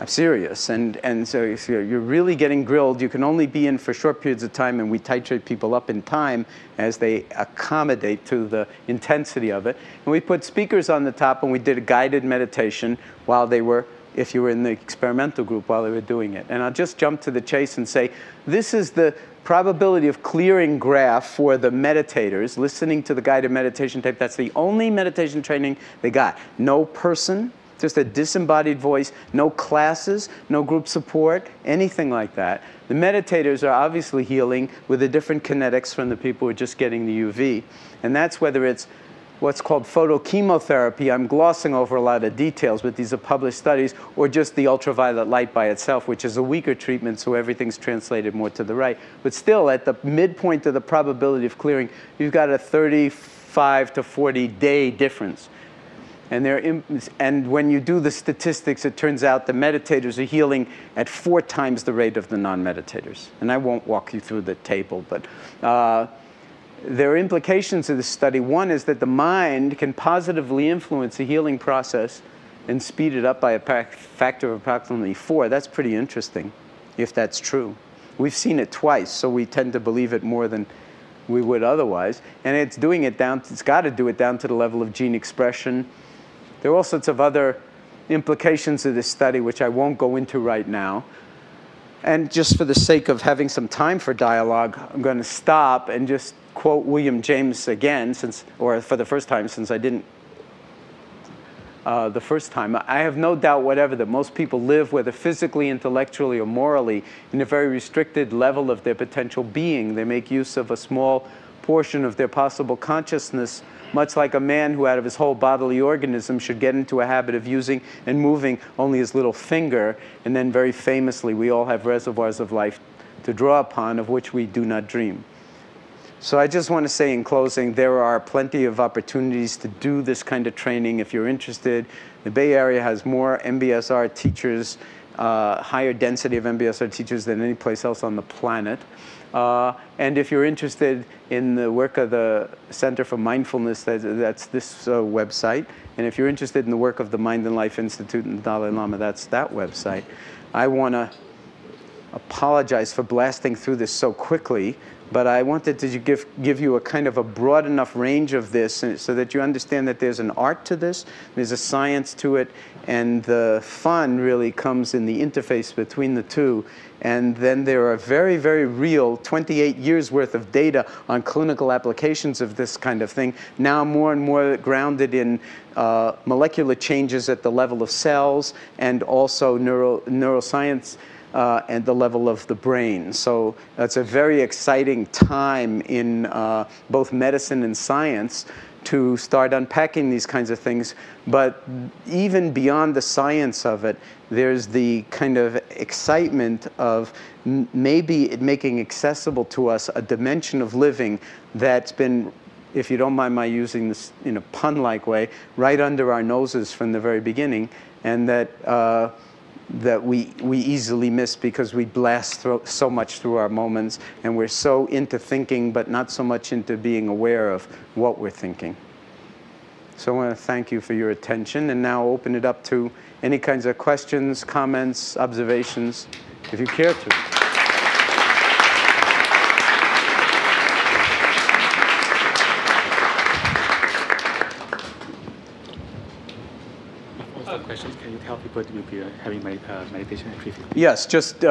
I'm serious. And so you're really getting grilled. You can only be in for short periods of time, and we titrate people up in time as they accommodate to the intensity of it. And we put speakers on the top, and we did a guided meditation while they were, if you were in the experimental group, while they were doing it. And I'll just jump to the chase and say, this is the probability of clearing graph for the meditators listening to the guided meditation tape. That's the only meditation training they got. No person, just a disembodied voice, no classes, no group support, anything like that. The meditators are obviously healing with the different kinetics from the people who are just getting the UV. And that's whether it's what's called photochemotherapy. I'm glossing over a lot of details, but these are published studies, or just the ultraviolet light by itself, which is a weaker treatment, so everything's translated more to the right. But still, at the midpoint of the probability of clearing, you've got a 35 to 40 day difference. And when you do the statistics, it turns out the meditators are healing at 4 times the rate of the non-meditators. And I won't walk you through the table, but there are implications of this study. One is that the mind can positively influence the healing process and speed it up by a factor of approximately 4. That's pretty interesting, if that's true. We've seen it twice, so we tend to believe it more than we would otherwise. And it's doing it down, it's got to do it down to the level of gene expression. There are all sorts of other implications of this study, which I won't go into right now. And just for the sake of having some time for dialogue, I'm going to stop and just quote William James again, or for the first time, since I didn't the first time. I have no doubt whatever that most people live, whether physically, intellectually, or morally, in a very restricted level of their potential being. They make use of a small portion of their possible consciousness, much like a man who out of his whole bodily organism should get into a habit of using and moving only his little finger. And then very famously, we all have reservoirs of life to draw upon, of which we do not dream. So I just want to say in closing, there are plenty of opportunities to do this kind of training if you're interested. The Bay Area has more MBSR teachers, higher density of MBSR teachers than any place else on the planet. And if you're interested in the work of the Center for Mindfulness, that's this website. And if you're interested in the work of the Mind and Life Institute and the Dalai Lama, that's that website. I want to apologize for blasting through this so quickly, but I wanted to give you a kind of a broad enough range of this so that you understand that there's an art to this, there's a science to it, and the fun really comes in the interface between the two. And then there are very, very real 28 years worth of data on clinical applications of this kind of thing, now more and more grounded in molecular changes at the level of cells and also neuroscience and the level of the brain. So it's a very exciting time in both medicine and science to start unpacking these kinds of things. But even beyond the science of it, there's the kind of excitement of maybe making accessible to us a dimension of living that's been, if you don't mind my using this in a pun-like way, right under our noses from the very beginning, and that that we easily miss because we blast so much through our moments, and we're so into thinking, but not so much into being aware of what we're thinking. So I want to thank you for your attention, and now open it up to any kinds of questions, comments, observations, if you care to. Questions. Can you tell people that you'll be having meditation at 3:15? Yes, just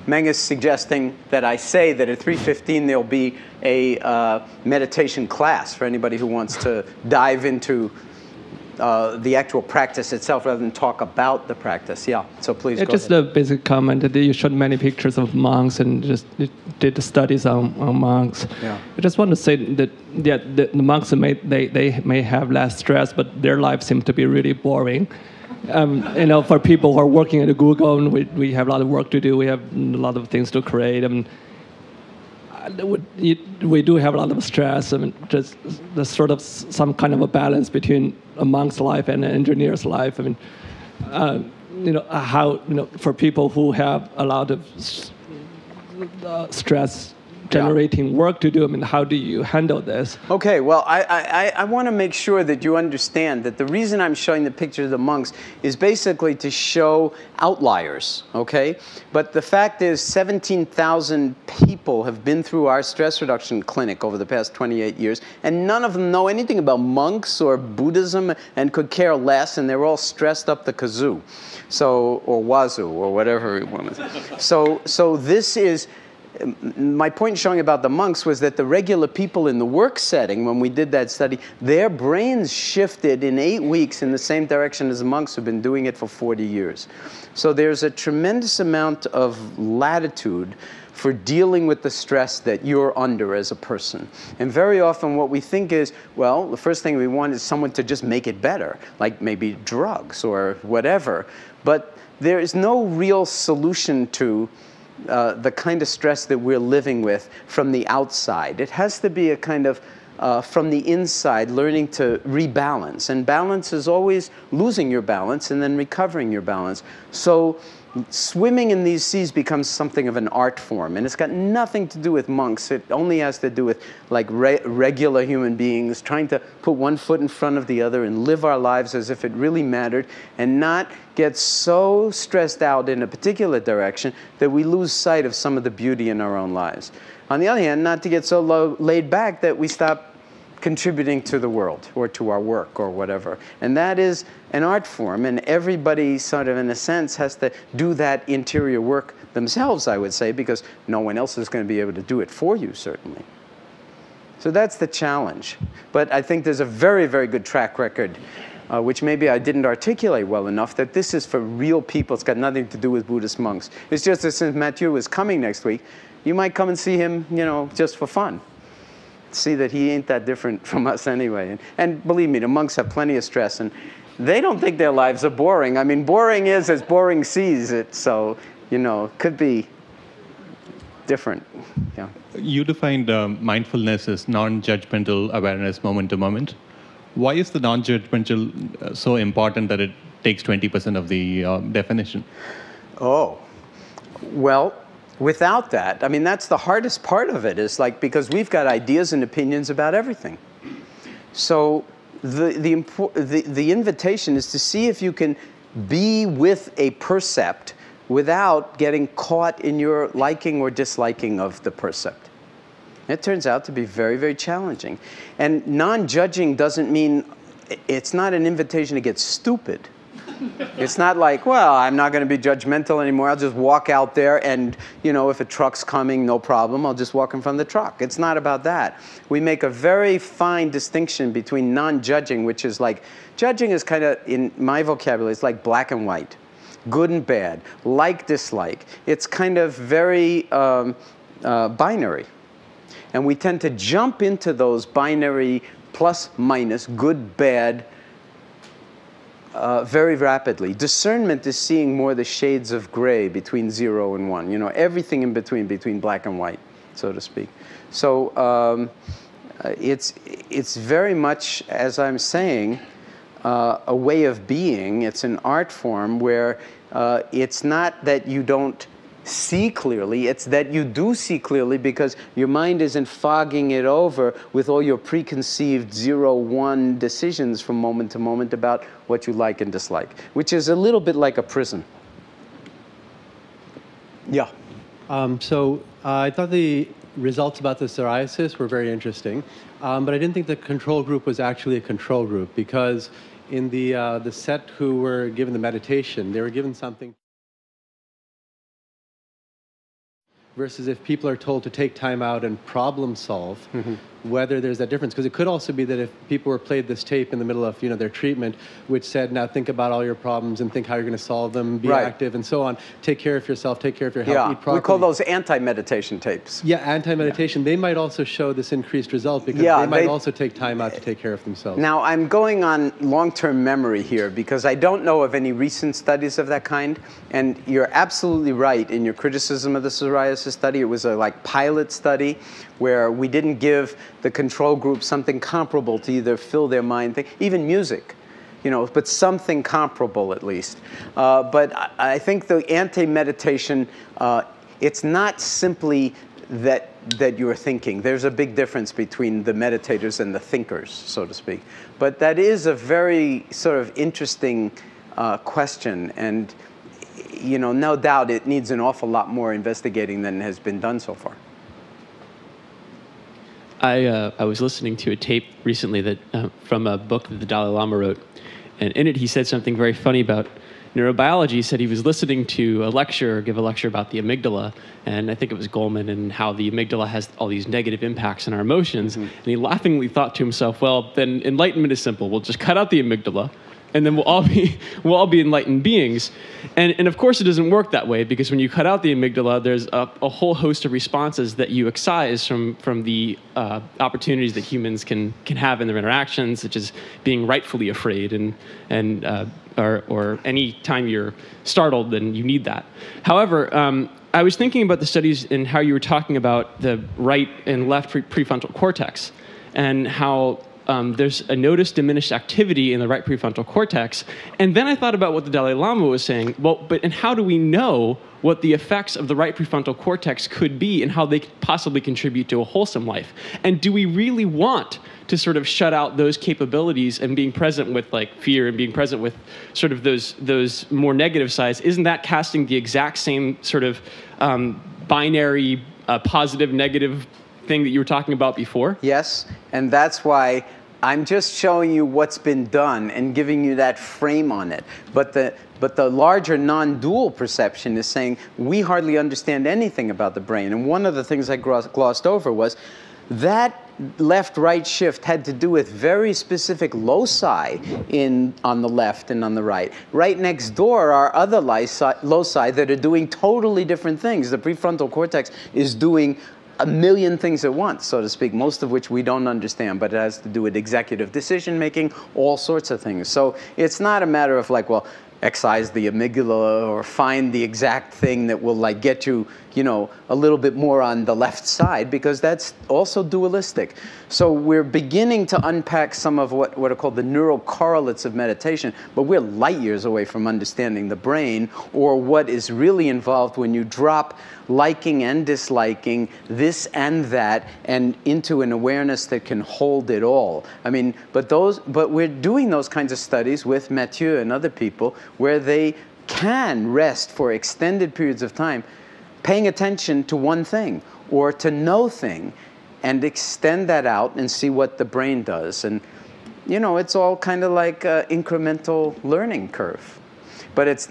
Meng is suggesting that I say that at 3:15 there'll be a meditation class for anybody who wants to dive into the actual practice itself rather than talk about the practice. Yeah, so please go just ahead. a basic comment that you showed many pictures of monks and just did the studies on monks. Yeah. I just want to say that the monks they may have less stress, but their life seems to be really boring. You know, for people who are working at Google, and we have a lot of work to do. We have a lot of things to create. I mean, we do have a lot of stress. I mean, just there's sort of some kind of a balance between a monk's life and an engineer's life. I mean, you know, how, you know, for people who have a lot of stress generating work to do, I mean, how do you handle this? Okay, well, I want to make sure that you understand that the reason I'm showing the picture of the monks is basically to show outliers, okay? But the fact is 17,000 people have been through our stress reduction clinic over the past 28 years, and none of them know anything about monks or Buddhism and could care less, and they're all stressed up the kazoo, so, or wazoo, or whatever you want to say. So this is, my point showing about the monks was that the regular people in the work setting, when we did that study, their brains shifted in 8 weeks in the same direction as the monks who've been doing it for 40 years. So there's a tremendous amount of latitude for dealing with the stress that you're under as a person. And very often what we think is, well, the first thing we want is someone to just make it better, like maybe drugs or whatever. But there is no real solution to the kind of stress that we're living with from the outside. It has to be a kind of from the inside, learning to rebalance. And balance is always losing your balance and then recovering your balance. So swimming in these seas becomes something of an art form, and it's got nothing to do with monks. It only has to do with like regular human beings trying to put one foot in front of the other and live our lives as if it really mattered, and not get so stressed out in a particular direction that we lose sight of some of the beauty in our own lives. On the other hand, not to get so laid back that we stop contributing to the world or to our work or whatever. And that is an art form, and everybody sort of, in a sense, has to do that interior work themselves, I would say, because no one else is going to be able to do it for you, certainly. So that's the challenge. But I think there's a very, very good track record, which maybe I didn't articulate well enough, that this is for real people. It's got nothing to do with Buddhist monks. It's just that since Mathieu is coming next week, you might come and see him, you know, just for fun. See that he ain't that different from us anyway. And believe me, the monks have plenty of stress, and they don't think their lives are boring. I mean, boring is as boring sees it, so, you know, it could be different. Yeah. You defined mindfulness as non-judgmental awareness moment to moment. Why is the non-judgmental so important that it takes 20% of the definition? Oh, well, without that, I mean, that's the hardest part of it, is like, because we've got ideas and opinions about everything. So the invitation is to see if you can be with a percept without getting caught in your liking or disliking of the percept. It turns out to be very, very challenging. And non-judging doesn't mean, it's not an invitation to get stupid. It's not like, well, I'm not going to be judgmental anymore. I'll just walk out there and, you know, if a truck's coming, no problem. I'll just walk in front of the truck. It's not about that. We make a very fine distinction between non-judging, which is like, judging is kind of, in my vocabulary, it's like black and white, good and bad, like, dislike. It's kind of very binary. And we tend to jump into those binary plus, minus, good, bad, very rapidly. Discernment is seeing more the shades of gray between 0 and 1. You know, everything in between black and white, so to speak. So it's very much, as I'm saying, a way of being. It's an art form where it's not that you don't see clearly, it's that you do see clearly because your mind isn't fogging it over with all your preconceived 0-1 decisions from moment to moment about what you like and dislike, which is a little bit like a prison. Yeah. So I thought the results about the psoriasis were very interesting, but I didn't think the control group was actually a control group, because in the set who were given the meditation, they were given something. Versus if people are told to take time out and problem solve, whether there's that difference. Because it could also be that if people were played this tape in the middle of, you know, their treatment, which said, now think about all your problems and think how you're going to solve them, be active and so on, take care of yourself, take care of your health, eat properly. We call those anti-meditation tapes. Yeah, anti-meditation. They might also show this increased result because they might also take time out to take care of themselves. Now, I'm going on long-term memory here because I don't know of any recent studies of that kind. And you're absolutely right in your criticism of the psoriasis study. It was a like pilot study where we didn't give the control group something comparable to either fill their mind, even music, you know, but something comparable at least. But I think the anti-meditation, it's not simply that you're thinking. There's a big difference between the meditators and the thinkers, so to speak. But that is a very sort of interesting question, and you know, no doubt it needs an awful lot more investigating than has been done so far. I was listening to a tape recently that from a book that the Dalai Lama wrote, and in it he said something very funny about neurobiology. He said he was listening to a lecturer give a lecture about the amygdala, and I think it was Goleman, and how the amygdala has all these negative impacts on our emotions. And he laughingly thought to himself, well, then enlightenment is simple. We'll just cut out the amygdala, and then we'll all be enlightened beings. And of course it doesn't work that way, because when you cut out the amygdala, there's a whole host of responses that you excise from the opportunities that humans can have in their interactions, such as being rightfully afraid or any time you're startled, then you need that. However, I was thinking about the studies and how you were talking about the right and left prefrontal cortex. and how there's a noticed diminished activity in the right prefrontal cortex. And then I thought about what the Dalai Lama was saying. Well, and how do we know what the effects of the right prefrontal cortex could be and how they could possibly contribute to a wholesome life? And do we really want to sort of shut out those capabilities and being present with like fear and being present with sort of those more negative sides? Isn't that casting the exact same sort of binary positive, negative thing that you were talking about before? Yes, and that's why I'm just showing you what's been done and giving you that frame on it. But the larger non-dual perception is saying we hardly understand anything about the brain. And one of the things I glossed over was that left-right shift had to do with very specific loci on the left and on the right. Right next door are other loci that are doing totally different things. The prefrontal cortex is doing a million things at once, so to speak, most of which we don't understand, but it has to do with executive decision-making, all sorts of things. So it's not a matter of like, well, excise the amygdala or find the exact thing that will like get you, you know, a little bit more on the left side, because that's also dualistic. So we're beginning to unpack some of what are called the neural correlates of meditation, but we're light years away from understanding the brain or what is really involved when you drop liking and disliking, this and that, and into an awareness that can hold it all. I mean, but we're doing those kinds of studies with Mathieu and other people where they can rest for extended periods of time paying attention to one thing or to no thing and extend that out and see what the brain does. And, you know, it's all kind of like an incremental learning curve. But it's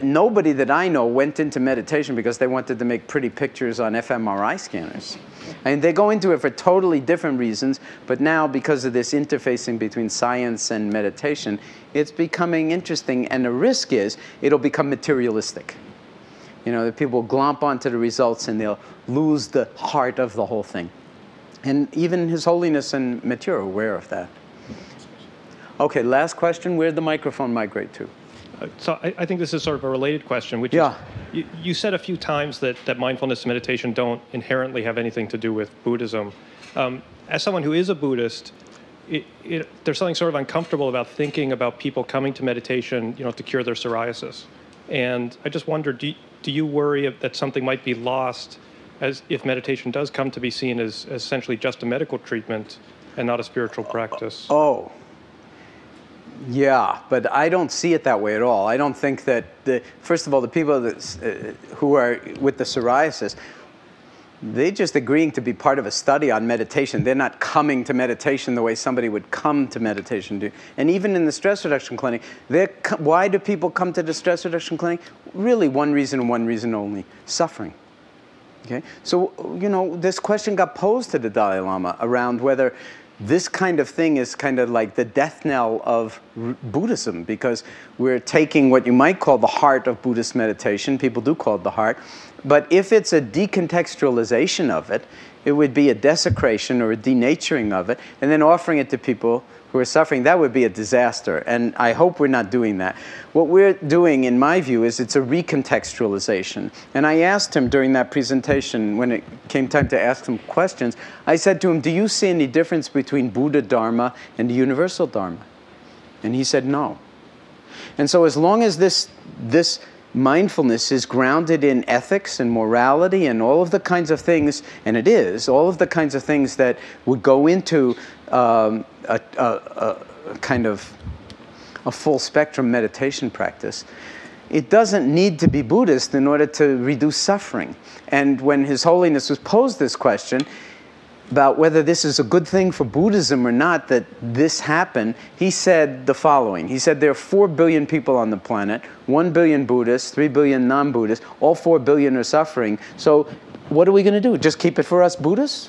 nobody that I know went into meditation because they wanted to make pretty pictures on fMRI scanners. I mean, they go into it for totally different reasons, but now because of this interfacing between science and meditation, it's becoming interesting, and the risk is it'll become materialistic. You know, that people will glomp onto the results and they'll lose the heart of the whole thing. And even His Holiness and Mathieu are aware of that. Okay, last question. Where'd the microphone migrate to? So I think this is sort of a related question, which is, you said a few times that mindfulness and meditation don't inherently have anything to do with Buddhism. As someone who is a Buddhist, there's something sort of uncomfortable about thinking about people coming to meditation, you know, to cure their psoriasis. And I just wonder, do you worry that something might be lost as if meditation does come to be seen as essentially just a medical treatment and not a spiritual practice? Oh. Yeah, but I don't see it that way at all. I don't think that first of all, the people that, who are with the psoriasis, they're just agreeing to be part of a study on meditation. They're not coming to meditation the way somebody would come to meditation. And even in the stress reduction clinic, why do people come to the stress reduction clinic? Really one reason and one reason only: suffering. Okay? So, you know, this question got posed to the Dalai Lama around whether this kind of thing is kind of like the death knell of Buddhism, because we're taking what you might call the heart of Buddhist meditation. People do call it the heart. But if it's a decontextualization of it, it would be a desecration or a denaturing of it, and then offering it to people who are suffering. That would be a disaster, and I hope we're not doing that. What we're doing, in my view, is it's a recontextualization. And I asked him during that presentation, when it came time to ask him questions, I said to him, do you see any difference between Buddha Dharma and the universal Dharma? And he said no. And so as long as this mindfulness is grounded in ethics and morality and all of the kinds of things, and it is, all of the kinds of things that would go into a kind of a full spectrum meditation practice, it doesn't need to be Buddhist in order to reduce suffering. And when His Holiness was posed this question about whether this is a good thing for Buddhism or not that this happened, he said the following. He said there are 4 billion people on the planet, 1 billion Buddhists, 3 billion non-Buddhists, all 4 billion are suffering. So what are we going to do? Just keep it for us Buddhists?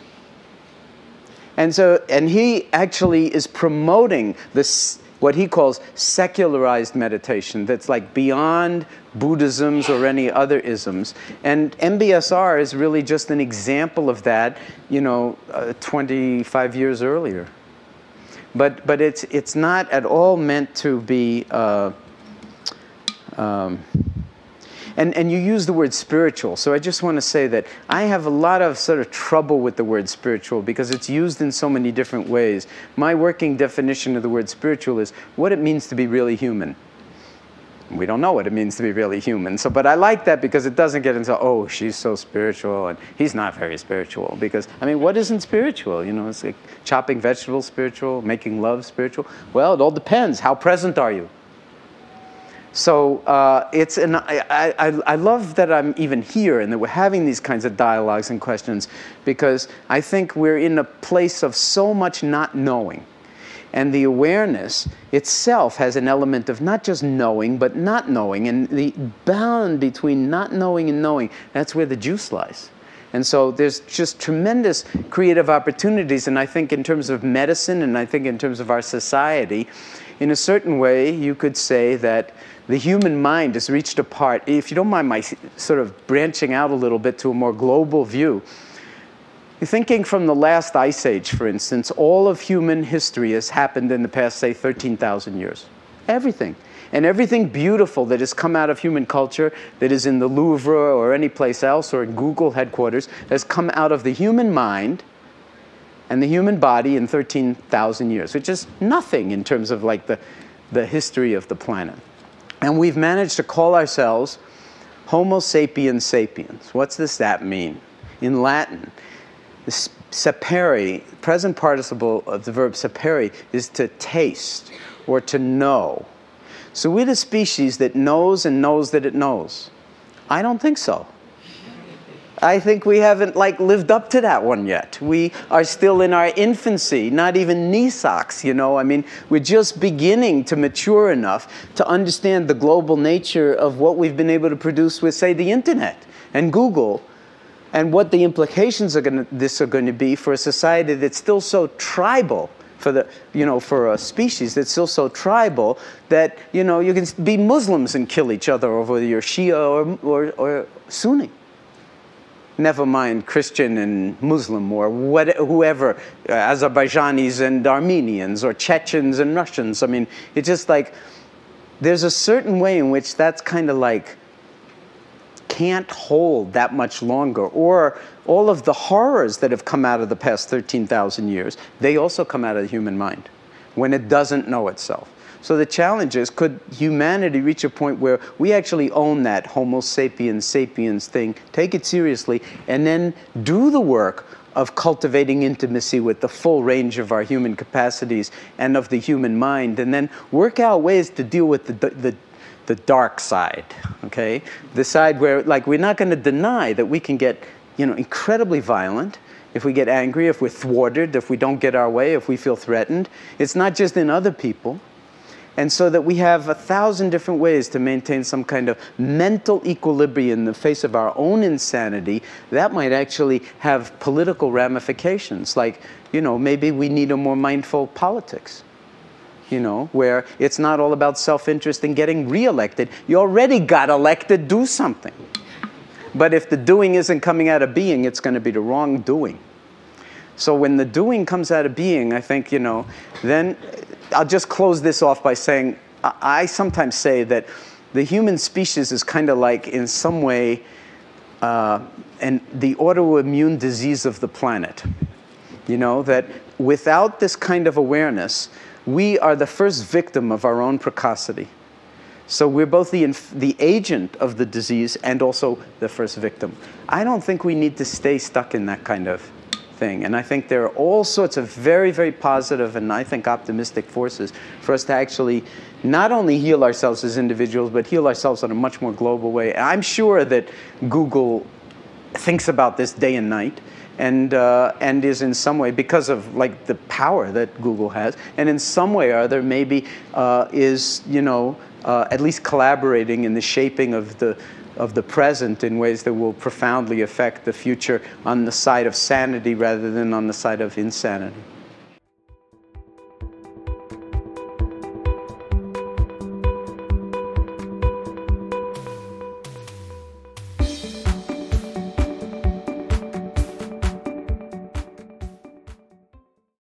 And he actually is promoting this, what he calls secularized meditation, that's like beyond Buddhisms or any other isms. And MBSR is really just an example of that, you know, 25 years earlier. But it's not at all meant to be, and And you use the word spiritual. So I just want to say that I have a lot of sort of trouble with the word spiritual because it's used in so many different ways. My working definition of the word spiritual is what it means to be really human. We don't know what it means to be really human. So, but I like that because it doesn't get into, oh, she's so spiritual and he's not very spiritual. Because, I mean, what isn't spiritual? You know, it's like chopping vegetables spiritual, making love spiritual. Well, it all depends. How present are you? So I love that I'm even here and that we're having these kinds of dialogues and questions because I think we're in a place of so much not knowing. And the awareness itself has an element of not just knowing, but not knowing. And the bound between not knowing and knowing, that's where the juice lies. And so there's just tremendous creative opportunities. And I think in terms of medicine, and I think in terms of our society, in a certain way, you could say that the human mind has reached a part, if you don't mind my sort of branching out a little bit to a more global view, thinking from the last ice age, for instance, all of human history has happened in the past, say, 13,000 years. Everything. And everything beautiful that has come out of human culture, that is in the Louvre or any place else or in Google headquarters, has come out of the human mind and the human body in 13,000 years, which is nothing in terms of like the history of the planet. And we've managed to call ourselves Homo sapiens sapiens. What's that mean? In Latin, sapere, present participle of the verb sapere, is to taste or to know. So we're the species that knows and knows that it knows. I don't think so. I think we haven't lived up to that one yet. We are still in our infancy, not even knee socks, you know. I mean, we're just beginning to mature enough to understand the global nature of what we've been able to produce with, say, the internet and Google, and what the implications of this are going to be for a society that's still so tribal, for a species that's still so tribal that, you know, you can be Muslims and kill each other over whether you're Shia or Sunni. Never mind Christian and Muslim or whoever, Azerbaijanis and Armenians or Chechens and Russians. I mean, it's just like, there's a certain way in which that's kind of like, can't hold that much longer. Or all of the horrors that have come out of the past 13,000 years, they also come out of the human mind when it doesn't know itself. So the challenge is, could humanity reach a point where we actually own that Homo sapiens sapiens thing, take it seriously, and then do the work of cultivating intimacy with the full range of our human capacities and of the human mind, and then work out ways to deal with the dark side, okay? The side where, like, we're not going to deny that we can get, you know, incredibly violent if we get angry, if we're thwarted, if we don't get our way, if we feel threatened. It's not just in other people. And so that we have 1,000 different ways to maintain some kind of mental equilibrium in the face of our own insanity that might actually have political ramifications. Like, you know, maybe we need a more mindful politics, you know, where it's not all about self-interest and getting reelected. You already got elected, do something. But if the doing isn't coming out of being, it's going to be the wrong doing. So when the doing comes out of being, I think, you know, then I'll just close this off by saying, I sometimes say that the human species is kind of like, in some way, and the autoimmune disease of the planet. You know, that without this kind of awareness, we are the first victim of our own precocity. So we're both the agent of the disease and also the first victim. I don't think we need to stay stuck in that kind of thing. And I think there are all sorts of very, very positive and I think optimistic forces for us to actually not only heal ourselves as individuals, but heal ourselves in a much more global way. And I'm sure that Google thinks about this day and night and is in some way, because of like the power that Google has, and in some way or other maybe is, you know, at least collaborating in the shaping of the present in ways that will profoundly affect the future on the side of sanity rather than on the side of insanity.